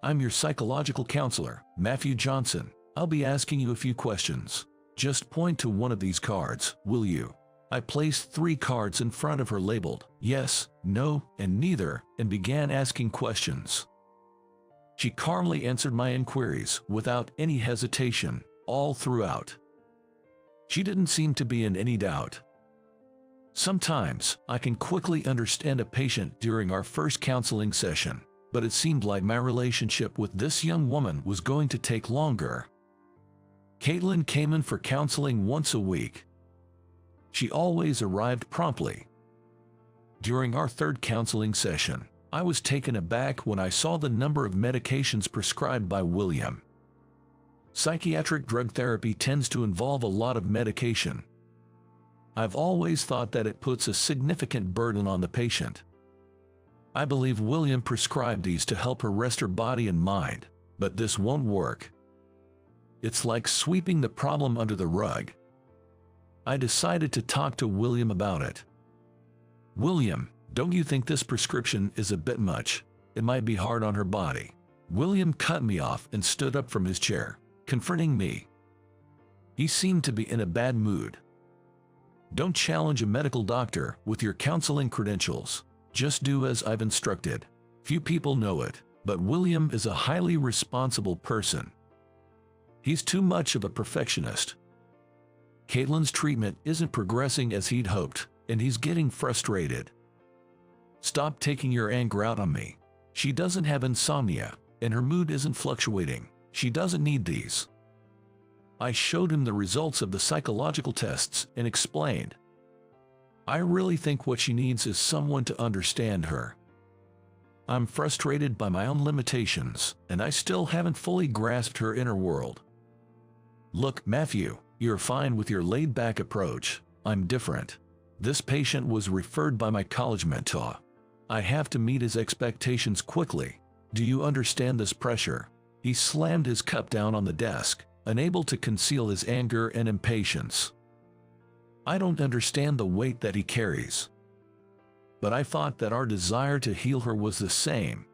A: "I'm your psychological counselor, Matthew Johnson. I'll be asking you a few questions. Just point to one of these cards, will you?" I placed 3 cards in front of her labeled yes, no, and neither, and began asking questions. She calmly answered my inquiries without any hesitation, all throughout. She didn't seem to be in any doubt. Sometimes, I can quickly understand a patient during our first counseling session, but it seemed like my relationship with this young woman was going to take longer. Caitlin came in for counseling once a week. She always arrived promptly. During our 3rd counseling session, I was taken aback when I saw the number of medications prescribed by William. Psychiatric drug therapy tends to involve a lot of medication. I've always thought that it puts a significant burden on the patient. I believe William prescribed these to help her rest her body and mind, but this won't work. It's like sweeping the problem under the rug. I decided to talk to William about it. "William, don't you think this prescription is a bit much? It might be hard on her body." William cut me off and stood up from his chair, confronting me. He seemed to be in a bad mood. "Don't challenge a medical doctor with your counseling credentials. Just do as I've instructed." Few people know it, but William is a highly responsible person. He's too much of a perfectionist. Caitlin's treatment isn't progressing as he'd hoped, and he's getting frustrated. "Stop taking your anger out on me. She doesn't have insomnia, and her mood isn't fluctuating. She doesn't need these." I showed him the results of the psychological tests and explained. "I really think what she needs is someone to understand her. I'm frustrated by my own limitations, and I still haven't fully grasped her inner world. Look, Matthew, you're fine with your laid-back approach. I'm different. This patient was referred by my college mentor. I have to meet his expectations quickly. Do you understand this pressure? He slammed his cup down on the desk, unable to conceal his anger and impatience. I don't understand the weight that he carries. But I thought that our desire to heal her was the same.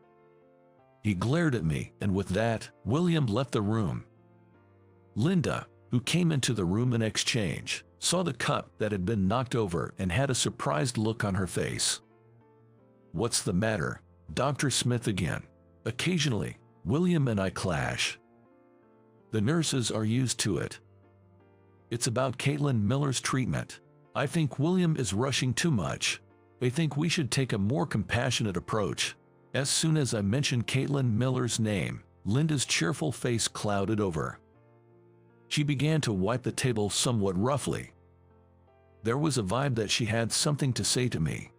A: He glared at me, and with that, William left the room. Linda, who came into the room in exchange, saw the cup that had been knocked over and had a surprised look on her face. What's the matter, Dr. Smith again? Occasionally, William and I clash. The nurses are used to it. It's about Caitlin Miller's treatment. I think William is rushing too much. I think we should take a more compassionate approach. As soon as I mentioned Caitlin Miller's name, Linda's cheerful face clouded over. She began to wipe the table somewhat roughly. There was a vibe that she had something to say to me.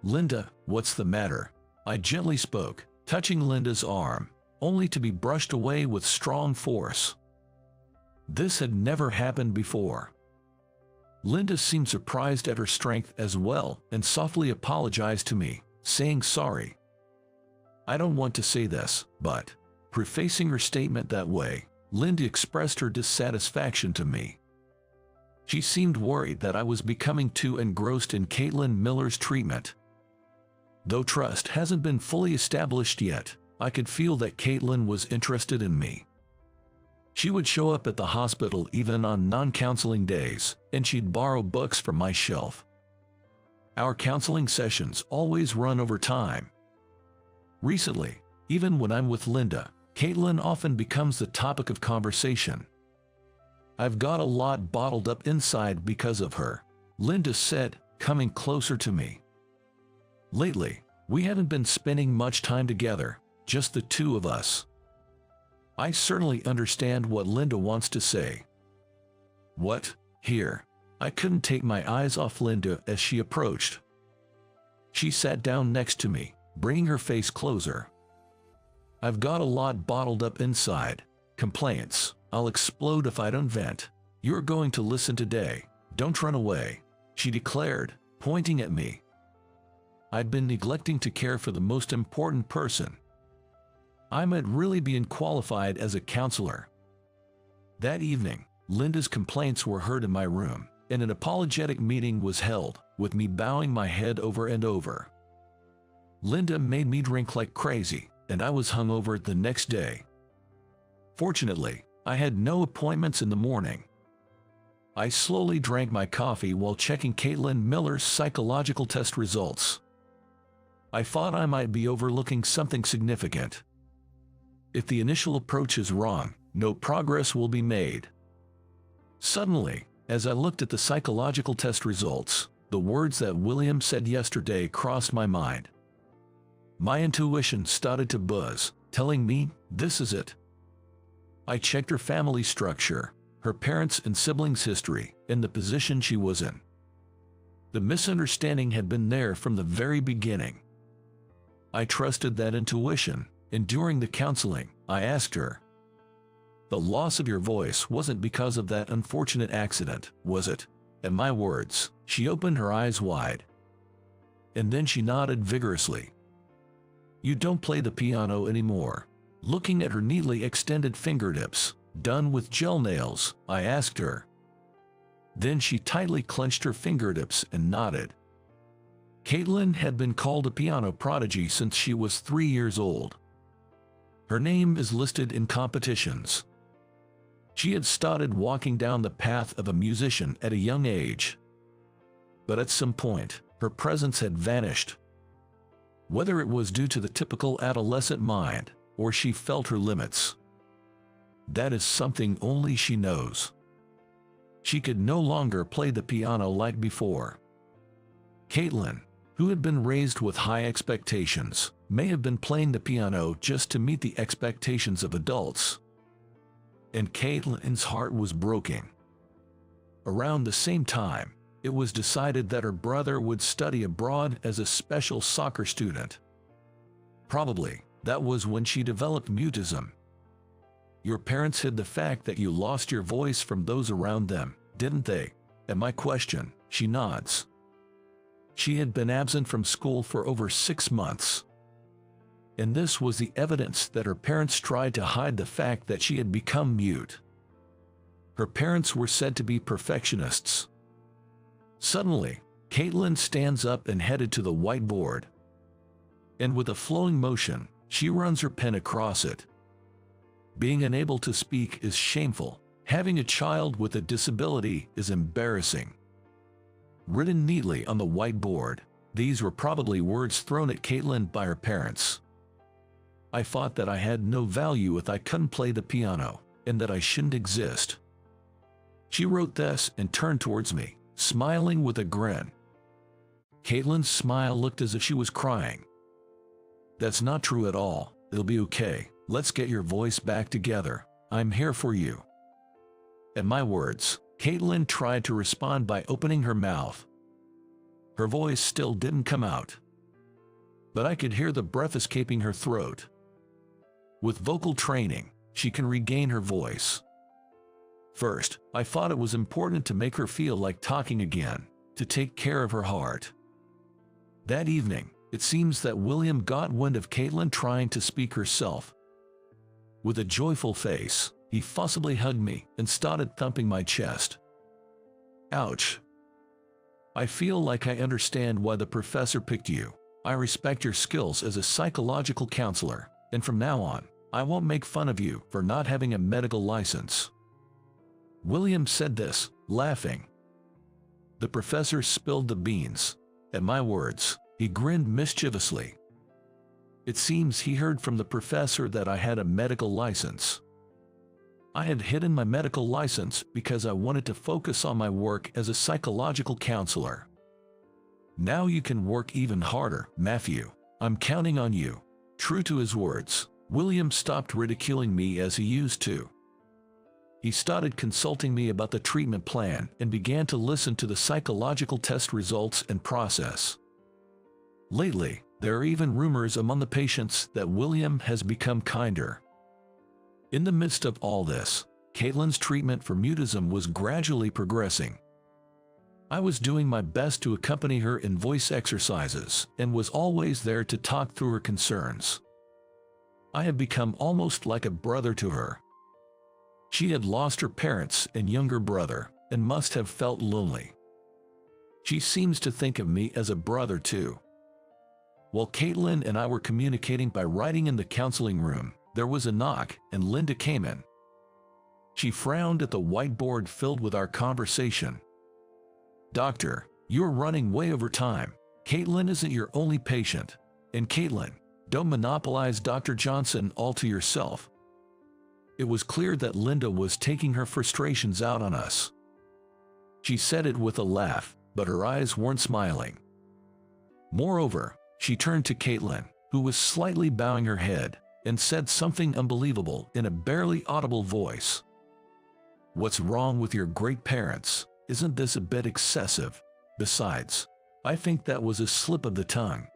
A: Linda, what's the matter? I gently spoke, touching Linda's arm, only to be brushed away with strong force. This had never happened before. Linda seemed surprised at her strength as well and softly apologized to me, saying sorry. I don't want to say this, but, prefacing her statement that way, Linda expressed her dissatisfaction to me. She seemed worried that I was becoming too engrossed in Caitlin Miller's treatment. Though trust hasn't been fully established yet, I could feel that Caitlin was interested in me. She would show up at the hospital even on non-counseling days, and she'd borrow books from my shelf. Our counseling sessions always run over time. Recently, even when I'm with Linda, Caitlin often becomes the topic of conversation. I've got a lot bottled up inside because of her, Linda said, coming closer to me. Lately, we haven't been spending much time together, just the two of us. I certainly understand what Linda wants to say. What? Here. I couldn't take my eyes off Linda as she approached. She sat down next to me, bringing her face closer. I've got a lot bottled up inside. Complaints. I'll explode if I don't vent. You're going to listen today. Don't run away, she declared, pointing at me. I'd been neglecting to care for the most important person. I might really be qualified as a counselor. That evening, Linda's complaints were heard in my room, and an apologetic meeting was held, with me bowing my head over and over. Linda made me drink like crazy, and I was hungover the next day. Fortunately, I had no appointments in the morning. I slowly drank my coffee while checking Caitlin Miller's psychological test results. I thought I might be overlooking something significant. If the initial approach is wrong, no progress will be made. Suddenly, as I looked at the psychological test results, the words that William said yesterday crossed my mind. My intuition started to buzz, telling me, this is it. I checked her family structure, her parents' and siblings' history, and the position she was in. The misunderstanding had been there from the very beginning. I trusted that intuition, and during the counseling, I asked her, the loss of your voice wasn't because of that unfortunate accident, was it? At my words, she opened her eyes wide. And then she nodded vigorously. You don't play the piano anymore. Looking at her neatly extended fingertips, done with gel nails, I asked her. Then she tightly clenched her fingertips and nodded. Caitlin had been called a piano prodigy since she was 3 years old. Her name is listed in competitions. She had started walking down the path of a musician at a young age. But at some point, her presence had vanished. Whether it was due to the typical adolescent mind, or she felt her limits. That is something only she knows. She could no longer play the piano like before. Caitlin, who had been raised with high expectations, may have been playing the piano just to meet the expectations of adults. And Caitlin's heart was broken. Around the same time, it was decided that her brother would study abroad as a special soccer student. Probably, that was when she developed mutism. Your parents hid the fact that you lost your voice from those around them, didn't they? At my question, She nods. She had been absent from school for over 6 months. And this was the evidence that her parents tried to hide the fact that she had become mute. Her parents were said to be perfectionists. Suddenly, Caitlin stands up and headed to the whiteboard. And with a flowing motion, she runs her pen across it. Being unable to speak is shameful. Having a child with a disability is embarrassing. Written neatly on the whiteboard, these were probably words thrown at Caitlin by her parents. I thought that I had no value if I couldn't play the piano, and that I shouldn't exist. She wrote this and turned towards me, smiling with a grin. Caitlin's smile looked as if she was crying. That's not true at all. It'll be okay. Let's get your voice back together. I'm here for you. At my words, Caitlin tried to respond by opening her mouth. Her voice still didn't come out, but I could hear the breath escaping her throat. With vocal training, she can regain her voice. First, I thought it was important to make her feel like talking again, to take care of her heart. That evening, it seems that William got wind of Caitlin trying to speak herself. With a joyful face, he fussily hugged me and started thumping my chest. Ouch. I feel like I understand why the professor picked you. I respect your skills as a psychological counselor, and from now on, I won't make fun of you for not having a medical license. William said this, laughing. The professor spilled the beans. At my words, he grinned mischievously. It seems he heard from the professor that I had a medical license. I had hidden my medical license because I wanted to focus on my work as a psychological counselor. Now you can work even harder, Matthew. I'm counting on you. True to his words, William stopped ridiculing me as he used to. He started consulting me about the treatment plan and began to listen to the psychological test results and process. Lately, there are even rumors among the patients that William has become kinder. In the midst of all this, Caitlin's treatment for mutism was gradually progressing. I was doing my best to accompany her in voice exercises and was always there to talk through her concerns. I had become almost like a brother to her. She had lost her parents and younger brother and must have felt lonely. She seems to think of me as a brother too. While Caitlin and I were communicating by writing in the counseling room, there was a knock and Linda came in. She frowned at the whiteboard filled with our conversation. Doctor, you're running way over time. Caitlin isn't your only patient. And Caitlin, don't monopolize Dr. Johnson all to yourself. It was clear that Linda was taking her frustrations out on us. She said it with a laugh, but her eyes weren't smiling. Moreover, she turned to Caitlin, who was slightly bowing her head, and said something unbelievable in a barely audible voice. What's wrong with your great parents? Isn't this a bit excessive? Besides, I think that was a slip of the tongue.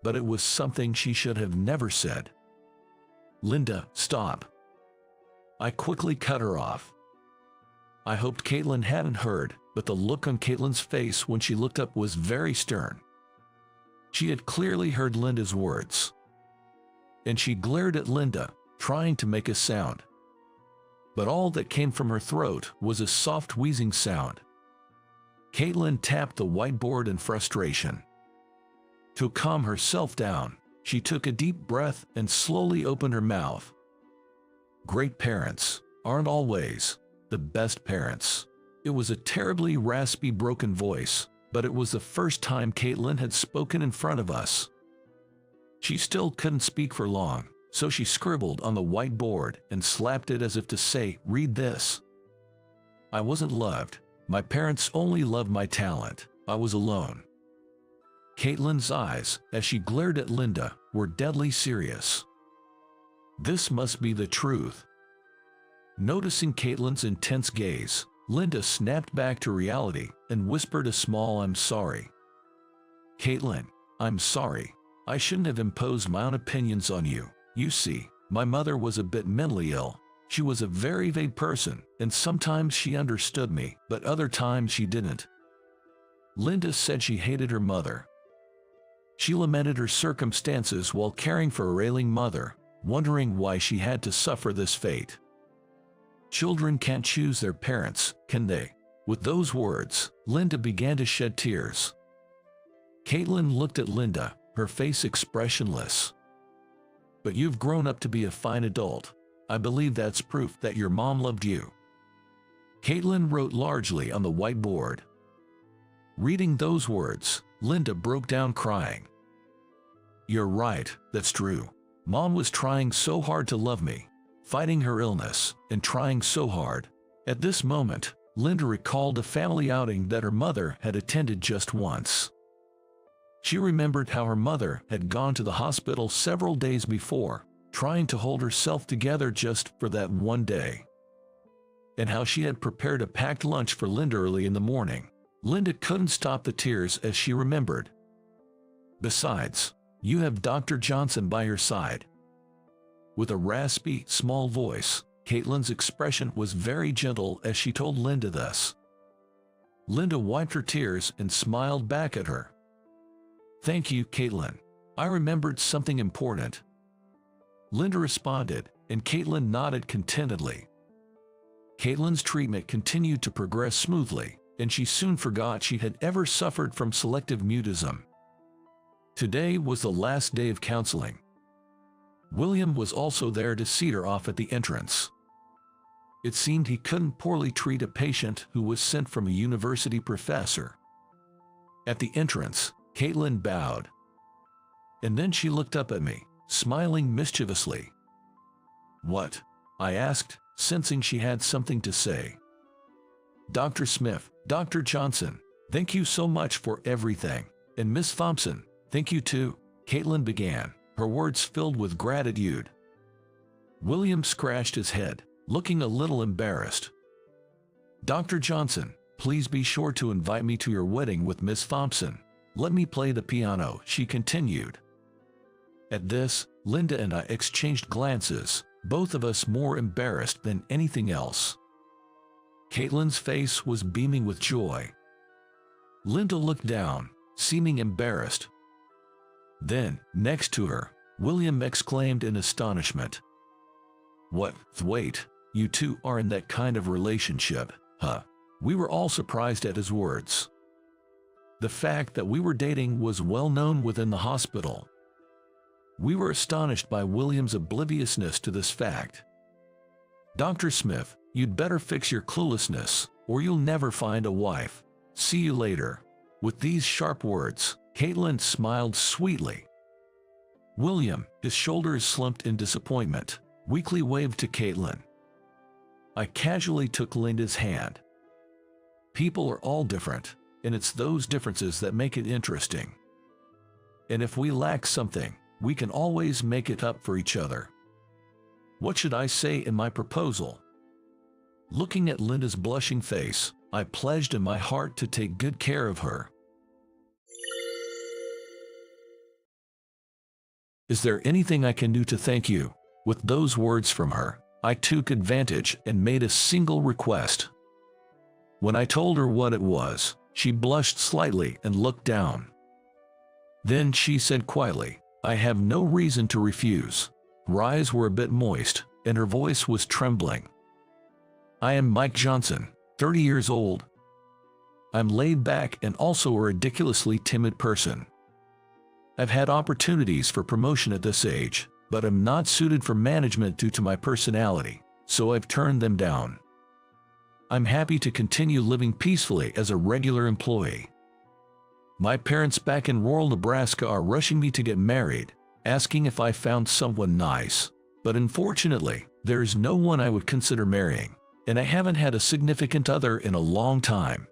A: But it was something she should have never said. Linda, stop. I quickly cut her off. I hoped Caitlin hadn't heard, but the look on Caitlin's face when she looked up was very stern. She had clearly heard Linda's words. And she glared at Linda, trying to make a sound. But all that came from her throat was a soft wheezing sound. Caitlin tapped the whiteboard in frustration. To calm herself down, she took a deep breath and slowly opened her mouth. Great parents aren't always the best parents. It was a terribly raspy, broken voice, but it was the first time Caitlin had spoken in front of us. She still couldn't speak for long, so she scribbled on the whiteboard and slapped it as if to say, "Read this." I wasn't loved. My parents only loved my talent. I was alone. Caitlin's eyes, as she glared at Linda, were deadly serious. This must be the truth. Noticing Caitlin's intense gaze, Linda snapped back to reality and whispered a small "I'm sorry." Caitlin, I'm sorry. I shouldn't have imposed my own opinions on you. You see, my mother was a bit mentally ill. She was a very vague person, and sometimes she understood me, but other times she didn't. Linda said she hated her mother. She lamented her circumstances while caring for her ailing mother, wondering why she had to suffer this fate. Children can't choose their parents, can they? With those words, Linda began to shed tears. Caitlin looked at Linda, her face expressionless. But you've grown up to be a fine adult. I believe that's proof that your mom loved you. Caitlin wrote largely on the whiteboard. Reading those words, Linda broke down crying. You're right, that's true. Mom was trying so hard to love me, fighting her illness, and trying so hard. At this moment, Linda recalled a family outing that her mother had attended just once. She remembered how her mother had gone to the hospital several days before, trying to hold herself together just for that one day, and how she had prepared a packed lunch for Linda early in the morning. Linda couldn't stop the tears as she remembered. Besides, you have Dr. Johnson by your side. With a raspy, small voice, Caitlin's expression was very gentle as she told Linda this. Linda wiped her tears and smiled back at her. Thank you, Caitlin. I remembered something important. Linda responded, and Caitlin nodded contentedly. Caitlin's treatment continued to progress smoothly, and she soon forgot she had ever suffered from selective mutism. Today was the last day of counseling. William was also there to see her off at the entrance. It seemed he couldn't poorly treat a patient who was sent from a university professor. At the entrance, Caitlin bowed. And then she looked up at me, smiling mischievously. What? I asked, sensing she had something to say. Dr. Smith, Dr. Johnson, thank you so much for everything. And Miss Thompson, thank you too, Caitlin began, her words filled with gratitude. William scratched his head, looking a little embarrassed. Dr. Johnson, please be sure to invite me to your wedding with Miss Thompson. Let me play the piano, she continued. At this, Linda and I exchanged glances, both of us more embarrassed than anything else. Caitlin's face was beaming with joy. Linda looked down, seeming embarrassed. Then, next to her, William exclaimed in astonishment. What? Wait, you two are in that kind of relationship, huh? We were all surprised at his words. The fact that we were dating was well known within the hospital. We were astonished by William's obliviousness to this fact. Dr. Smith, you'd better fix your cluelessness, or you'll never find a wife. See you later. With these sharp words, Caitlin smiled sweetly. William, his shoulders slumped in disappointment, weakly waved to Caitlin. I casually took Linda's hand. People are all different, and it's those differences that make it interesting. And if we lack something, we can always make it up for each other. What should I say in my proposal? Looking at Linda's blushing face, I pledged in my heart to take good care of her. Is there anything I can do to thank you? With those words from her, I took advantage and made a single request. When I told her what it was, she blushed slightly and looked down. Then she said quietly, I have no reason to refuse. Her eyes were a bit moist, and her voice was trembling. I am Mike Johnson, 30 years old. I'm laid back and also a ridiculously timid person. I've had opportunities for promotion at this age, but I'm not suited for management due to my personality, so I've turned them down. I'm happy to continue living peacefully as a regular employee. My parents back in rural Nebraska are rushing me to get married, asking if I found someone nice, but unfortunately, there is no one I would consider marrying, and I haven't had a significant other in a long time.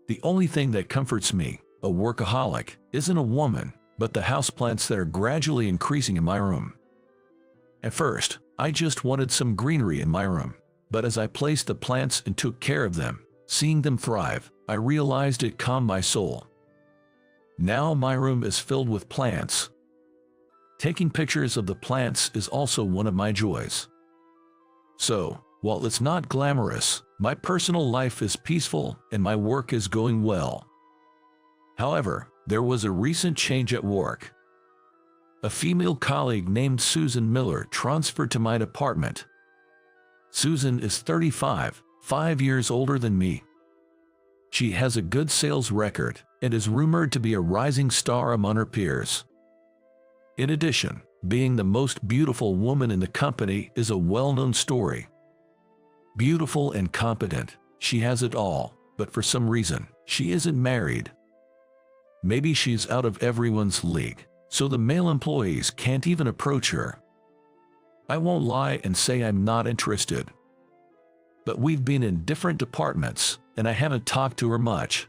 A: The only thing that comforts me, a workaholic, isn't a woman, but the houseplants that are gradually increasing in my room. At first, I just wanted some greenery in my room, but as I placed the plants and took care of them, seeing them thrive, I realized it calmed my soul. Now my room is filled with plants. Taking pictures of the plants is also one of my joys. So, while it's not glamorous, my personal life is peaceful and my work is going well. However, there was a recent change at work. A female colleague named Susan Miller transferred to my department. Susan is 35, 5 years older than me. She has a good sales record and is rumored to be a rising star among her peers. In addition, being the most beautiful woman in the company is a well-known story. Beautiful and competent, she has it all, but for some reason, she isn't married. Maybe she's out of everyone's league, so the male employees can't even approach her. I won't lie and say I'm not interested. But we've been in different departments, and I haven't talked to her much.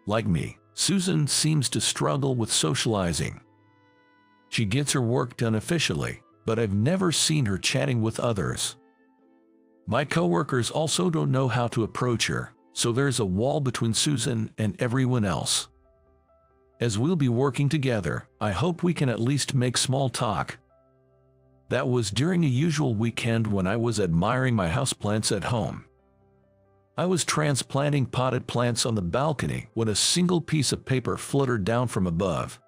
A: Like me, Susan seems to struggle with socializing. She gets her work done officially, but I've never seen her chatting with others. My coworkers also don't know how to approach her, so there's a wall between Susan and everyone else. As we'll be working together, I hope we can at least make small talk. That was during a usual weekend when I was admiring my houseplants at home. I was transplanting potted plants on the balcony when a single piece of paper fluttered down from above.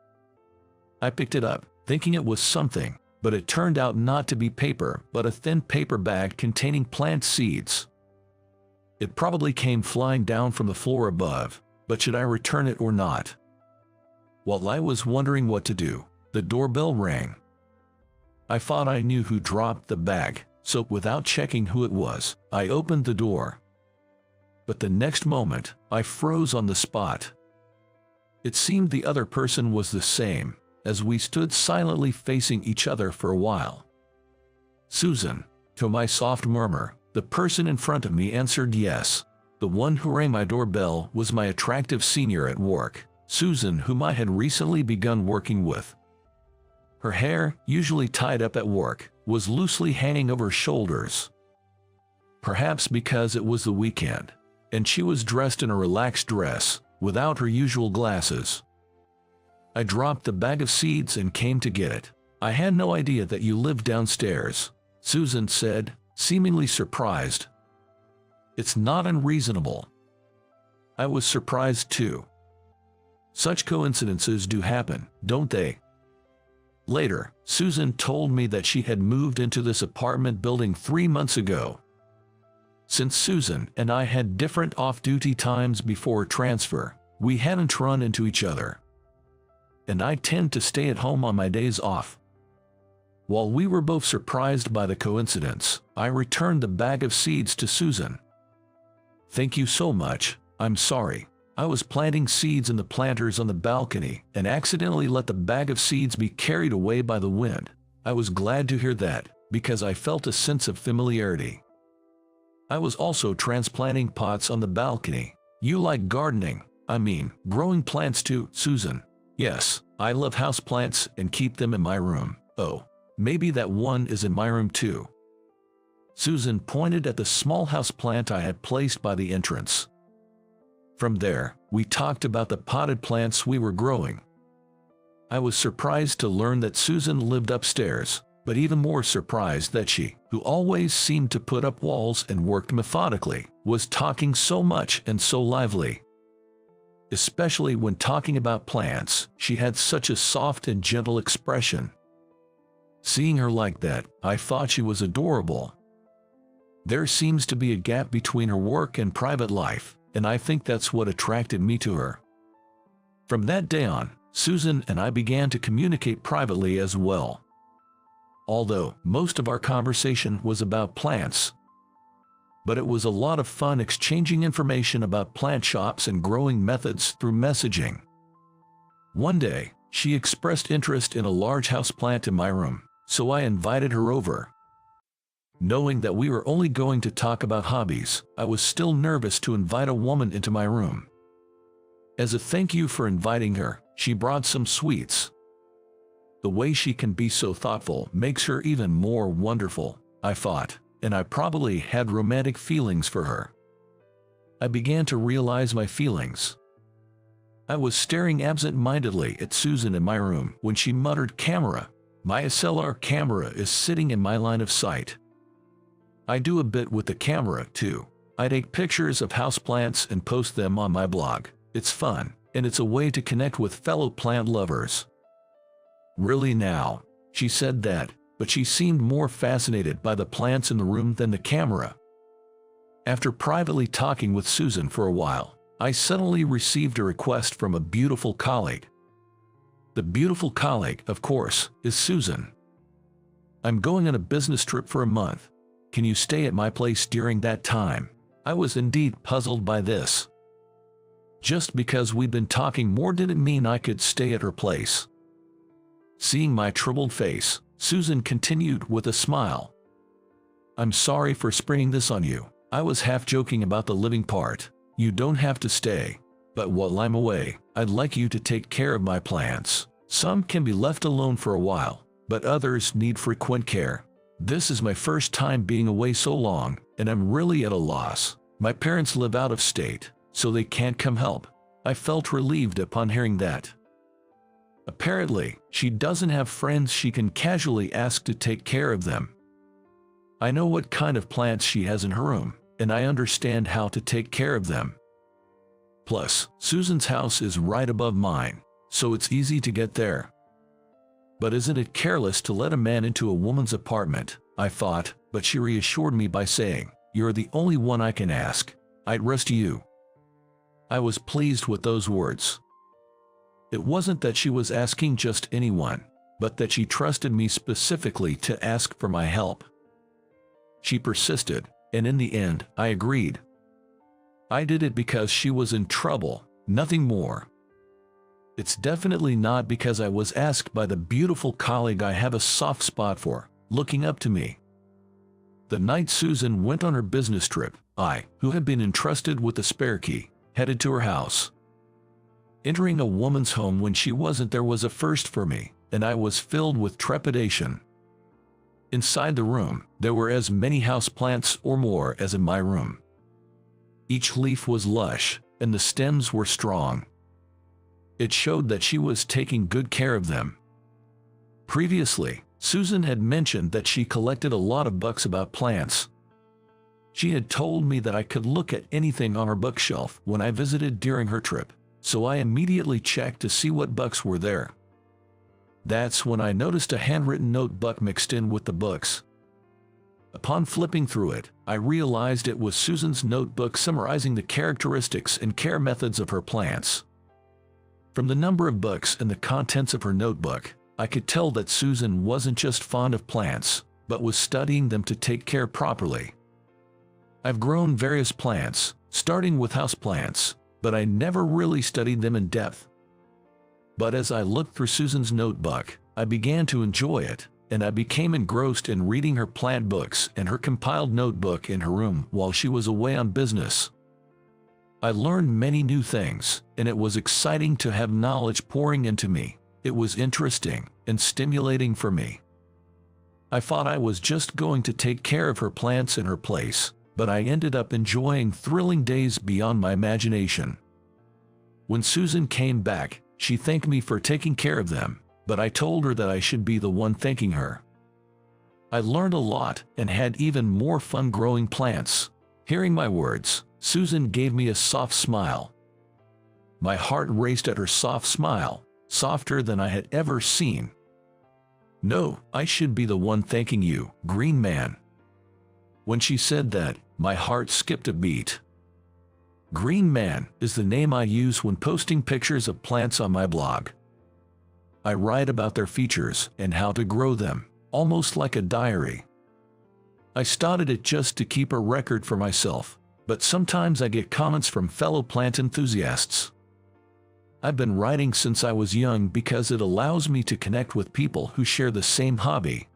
A: I picked it up, thinking it was something, but it turned out not to be paper, but a thin paper bag containing plant seeds. It probably came flying down from the floor above, but should I return it or not? While I was wondering what to do, the doorbell rang. I thought I knew who dropped the bag, so without checking who it was, I opened the door. But the next moment, I froze on the spot. It seemed the other person was the same, as we stood silently facing each other for a while. Susan, to my soft murmur, the person in front of me answered yes. The one who rang my doorbell was my attractive senior at work, Susan, whom I had recently begun working with. Her hair, usually tied up at work, was loosely hanging over her shoulders. Perhaps because it was the weekend, and she was dressed in a relaxed dress, without her usual glasses. I dropped the bag of seeds and came to get it. I had no idea that you lived downstairs, Susan said, seemingly surprised. It's not unreasonable. I was surprised too. Such coincidences do happen, don't they? Later, Susan told me that she had moved into this apartment building 3 months ago. Since Susan and I had different off-duty times before transfer, we hadn't run into each other. And I tend to stay at home on my days off. While we were both surprised by the coincidence, I returned the bag of seeds to Susan. Thank you so much. I'm sorry. I was planting seeds in the planters on the balcony and accidentally let the bag of seeds be carried away by the wind. I was glad to hear that, because I felt a sense of familiarity. I was also transplanting pots on the balcony. You like gardening? I mean, growing plants too, Susan. Yes, I love houseplants and keep them in my room. Oh, maybe that one is in my room too. Susan pointed at the small houseplant I had placed by the entrance. From there, we talked about the potted plants we were growing. I was surprised to learn that Susan lived upstairs, but even more surprised that she, who always seemed to put up walls and worked methodically, was talking so much and so lively. Especially when talking about plants, she had such a soft and gentle expression. Seeing her like that, I thought she was adorable. There seems to be a gap between her work and private life, and I think that's what attracted me to her. From that day on, Susan and I began to communicate privately as well. Although most of our conversation was about plants, but it was a lot of fun exchanging information about plant shops and growing methods through messaging. One day, she expressed interest in a large houseplant in my room, so I invited her over. Knowing that we were only going to talk about hobbies, I was still nervous to invite a woman into my room. As a thank you for inviting her, she brought some sweets. The way she can be so thoughtful makes her even more wonderful, I thought, and I probably had romantic feelings for her. I began to realize my feelings. I was staring absent-mindedly at Susan in my room when she muttered, "Camera. My SLR camera is sitting in my line of sight." I do a bit with the camera too. I take pictures of houseplants and post them on my blog. It's fun. and it's a way to connect with fellow plant lovers. Really now? She said that, but she seemed more fascinated by the plants in the room than the camera. After privately talking with Susan for a while, I suddenly received a request from a beautiful colleague. The beautiful colleague, of course, is Susan. I'm going on a business trip for a month. Can you stay at my place during that time? I was indeed puzzled by this. Just because we'd been talking more didn't mean I could stay at her place. Seeing my troubled face, Susan continued with a smile. I'm sorry for springing this on you. I was half joking about the living part. You don't have to stay. But while I'm away, I'd like you to take care of my plants. Some can be left alone for a while, but others need frequent care. This is my first time being away so long, and I'm really at a loss. My parents live out of state, so they can't come help. I felt relieved upon hearing that. Apparently, she doesn't have friends she can casually ask to take care of them. I know what kind of plants she has in her room, and I understand how to take care of them. Plus, Susan's house is right above mine, so it's easy to get there. But isn't it careless to let a man into a woman's apartment? I thought, but she reassured me by saying, "You're the only one I can ask. I'd trust you." I was pleased with those words. It wasn't that she was asking just anyone, but that she trusted me specifically to ask for my help. She persisted, and in the end, I agreed. I did it because she was in trouble, nothing more. It's definitely not because I was asked by the beautiful colleague I have a soft spot for, looking up to me. The night Susan went on her business trip, I, who had been entrusted with the spare key, headed to her house. Entering a woman's home when she wasn't there was a first for me, and I was filled with trepidation. Inside the room, there were as many houseplants or more as in my room. Each leaf was lush, and the stems were strong. It showed that she was taking good care of them. Previously, Susan had mentioned that she collected a lot of books about plants. She had told me that I could look at anything on her bookshelf when I visited during her trip, so I immediately checked to see what books were there. That's when I noticed a handwritten notebook mixed in with the books. Upon flipping through it, I realized it was Susan's notebook summarizing the characteristics and care methods of her plants. From the number of books and the contents of her notebook, I could tell that Susan wasn't just fond of plants, but was studying them to take care properly. I've grown various plants, starting with houseplants, but I never really studied them in depth. But as I looked through Susan's notebook, I began to enjoy it, and I became engrossed in reading her plant books and her compiled notebook in her room while she was away on business. I learned many new things, and it was exciting to have knowledge pouring into me. It was interesting and stimulating for me. I thought I was just going to take care of her plants in her place, but I ended up enjoying thrilling days beyond my imagination. When Susan came back, she thanked me for taking care of them, but I told her that I should be the one thanking her. I learned a lot and had even more fun growing plants. Hearing my words, Susan gave me a soft smile. My heart raced at her soft smile, softer than I had ever seen. "No, I should be the one thanking you, Green Man." When she said that, my heart skipped a beat. Green Man is the name I use when posting pictures of plants on my blog. I write about their features and how to grow them, almost like a diary. I started it just to keep a record for myself, but sometimes I get comments from fellow plant enthusiasts. I've been writing since I was young because it allows me to connect with people who share the same hobby.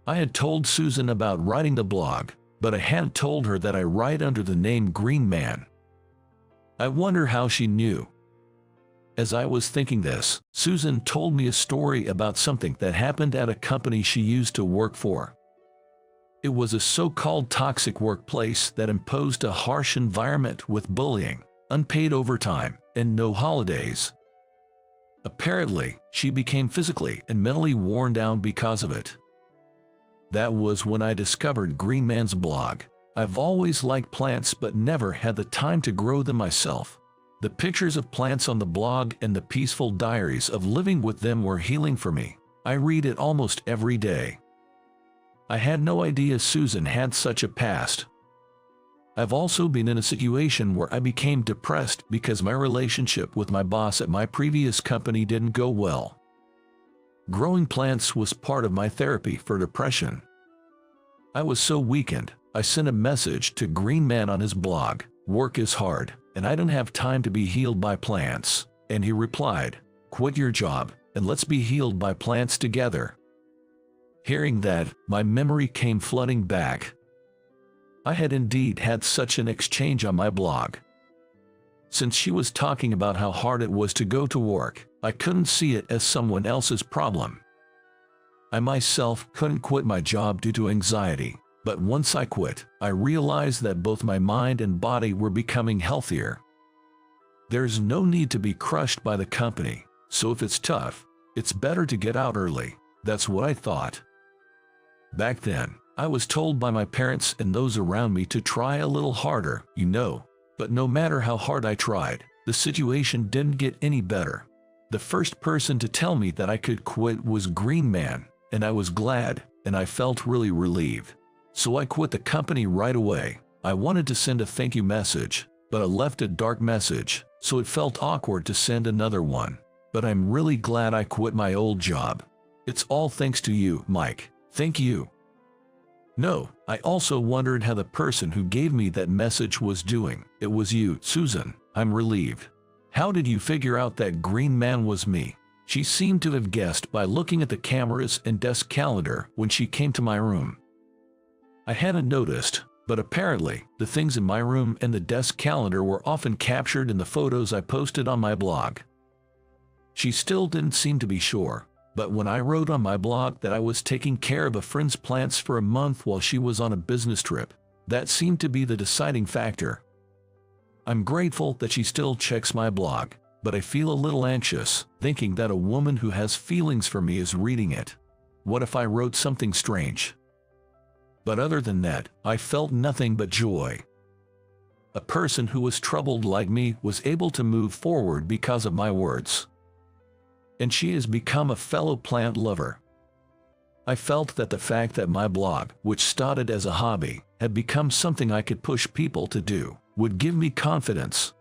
A: I had told Susan about writing the blog, but I hadn't told her that I write under the name Green Man. I wonder how she knew. As I was thinking this, Susan told me a story about something that happened at a company she used to work for. It was a so-called toxic workplace that imposed a harsh environment with bullying, unpaid overtime, and no holidays. Apparently, she became physically and mentally worn down because of it. That was when I discovered Green Man's blog. I've always liked plants but never had the time to grow them myself. The pictures of plants on the blog and the peaceful diaries of living with them were healing for me. I read it almost every day. I had no idea Susan had such a past. I've also been in a situation where I became depressed because my relationship with my boss at my previous company didn't go well. Growing plants was part of my therapy for depression. I was so weakened, I sent a message to Green Man on his blog, "Work is hard, and I don't have time to be healed by plants." And he replied, "Quit your job, and let's be healed by plants together." Hearing that, my memory came flooding back. I had indeed had such an exchange on my blog. Since she was talking about how hard it was to go to work, I couldn't see it as someone else's problem. I myself couldn't quit my job due to anxiety, but once I quit, I realized that both my mind and body were becoming healthier. There's no need to be crushed by the company, so if it's tough, it's better to get out early. That's what I thought. Back then, I was told by my parents and those around me to try a little harder, but no matter how hard I tried, the situation didn't get any better. The first person to tell me that I could quit was Green Man, and I was glad, and I felt really relieved. So I quit the company right away. I wanted to send a thank you message, but I left a dark message, so it felt awkward to send another one. But I'm really glad I quit my old job. It's all thanks to you, Mike. Thank you. No, I also wondered how the person who gave me that message was doing. It was you, Susan. I'm relieved. How did you figure out that Green Man was me? She seemed to have guessed by looking at the cameras and desk calendar when she came to my room. I hadn't noticed, but apparently, the things in my room and the desk calendar were often captured in the photos I posted on my blog. She still didn't seem to be sure, but when I wrote on my blog that I was taking care of a friend's plants for a month while she was on a business trip, that seemed to be the deciding factor. I'm grateful that she still checks my blog, but I feel a little anxious, thinking that a woman who has feelings for me is reading it. What if I wrote something strange? But other than that, I felt nothing but joy. A person who was troubled like me was able to move forward because of my words. And she has become a fellow plant lover. I felt that the fact that my blog, which started as a hobby, had become something I could push people to do, would give me confidence.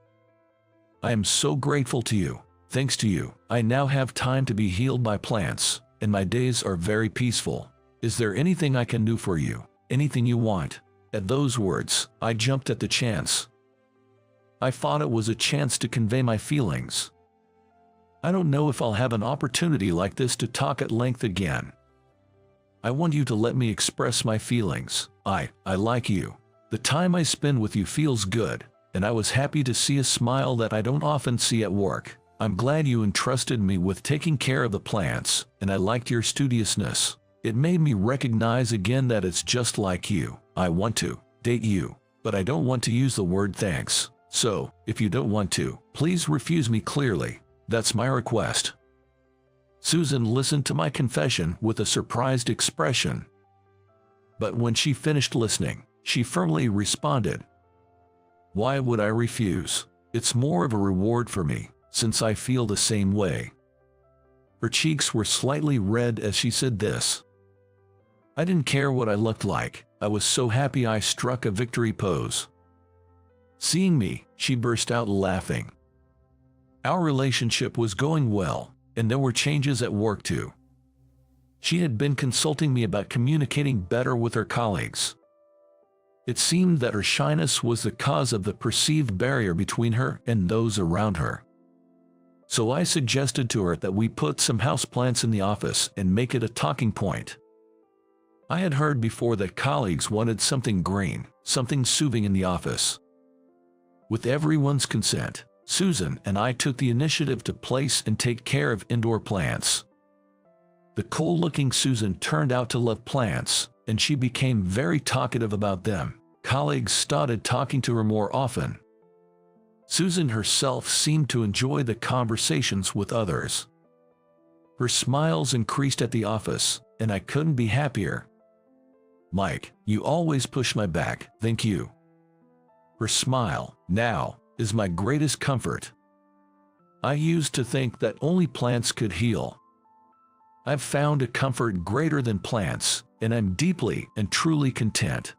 A: I am so grateful to you. Thanks to you, I now have time to be healed by plants, and my days are very peaceful. Is there anything I can do for you? Anything you want? At those words, I jumped at the chance. I thought it was a chance to convey my feelings. I don't know if I'll have an opportunity like this to talk at length again. I want you to let me express my feelings. I like you. The time I spend with you feels good, and I was happy to see a smile that I don't often see at work. I'm glad you entrusted me with taking care of the plants, and I liked your studiousness. It made me recognize again that it's just like you. I want to date you, but I don't want to use the word thanks. So, if you don't want to, please refuse me clearly. That's my request. Susan listened to my confession with a surprised expression. But when she finished listening, she firmly responded, "Why would I refuse? It's more of a reward for me, since I feel the same way." Her cheeks were slightly red as she said this. I didn't care what I looked like. I was so happy I struck a victory pose. Seeing me, she burst out laughing. Our relationship was going well, and there were changes at work too. She had been consulting me about communicating better with her colleagues. It seemed that her shyness was the cause of the perceived barrier between her and those around her. So I suggested to her that we put some houseplants in the office and make it a talking point. I had heard before that colleagues wanted something green, something soothing in the office. With everyone's consent, Susan and I took the initiative to place and take care of indoor plants. The cool-looking Susan turned out to love plants, and she became very talkative about them. Colleagues started talking to her more often. Susan herself seemed to enjoy the conversations with others. Her smiles increased at the office, and I couldn't be happier. "Mike, you always push my back, thank you." Her smile, now, is my greatest comfort. I used to think that only plants could heal. I've found a comfort greater than plants, and I'm deeply and truly content.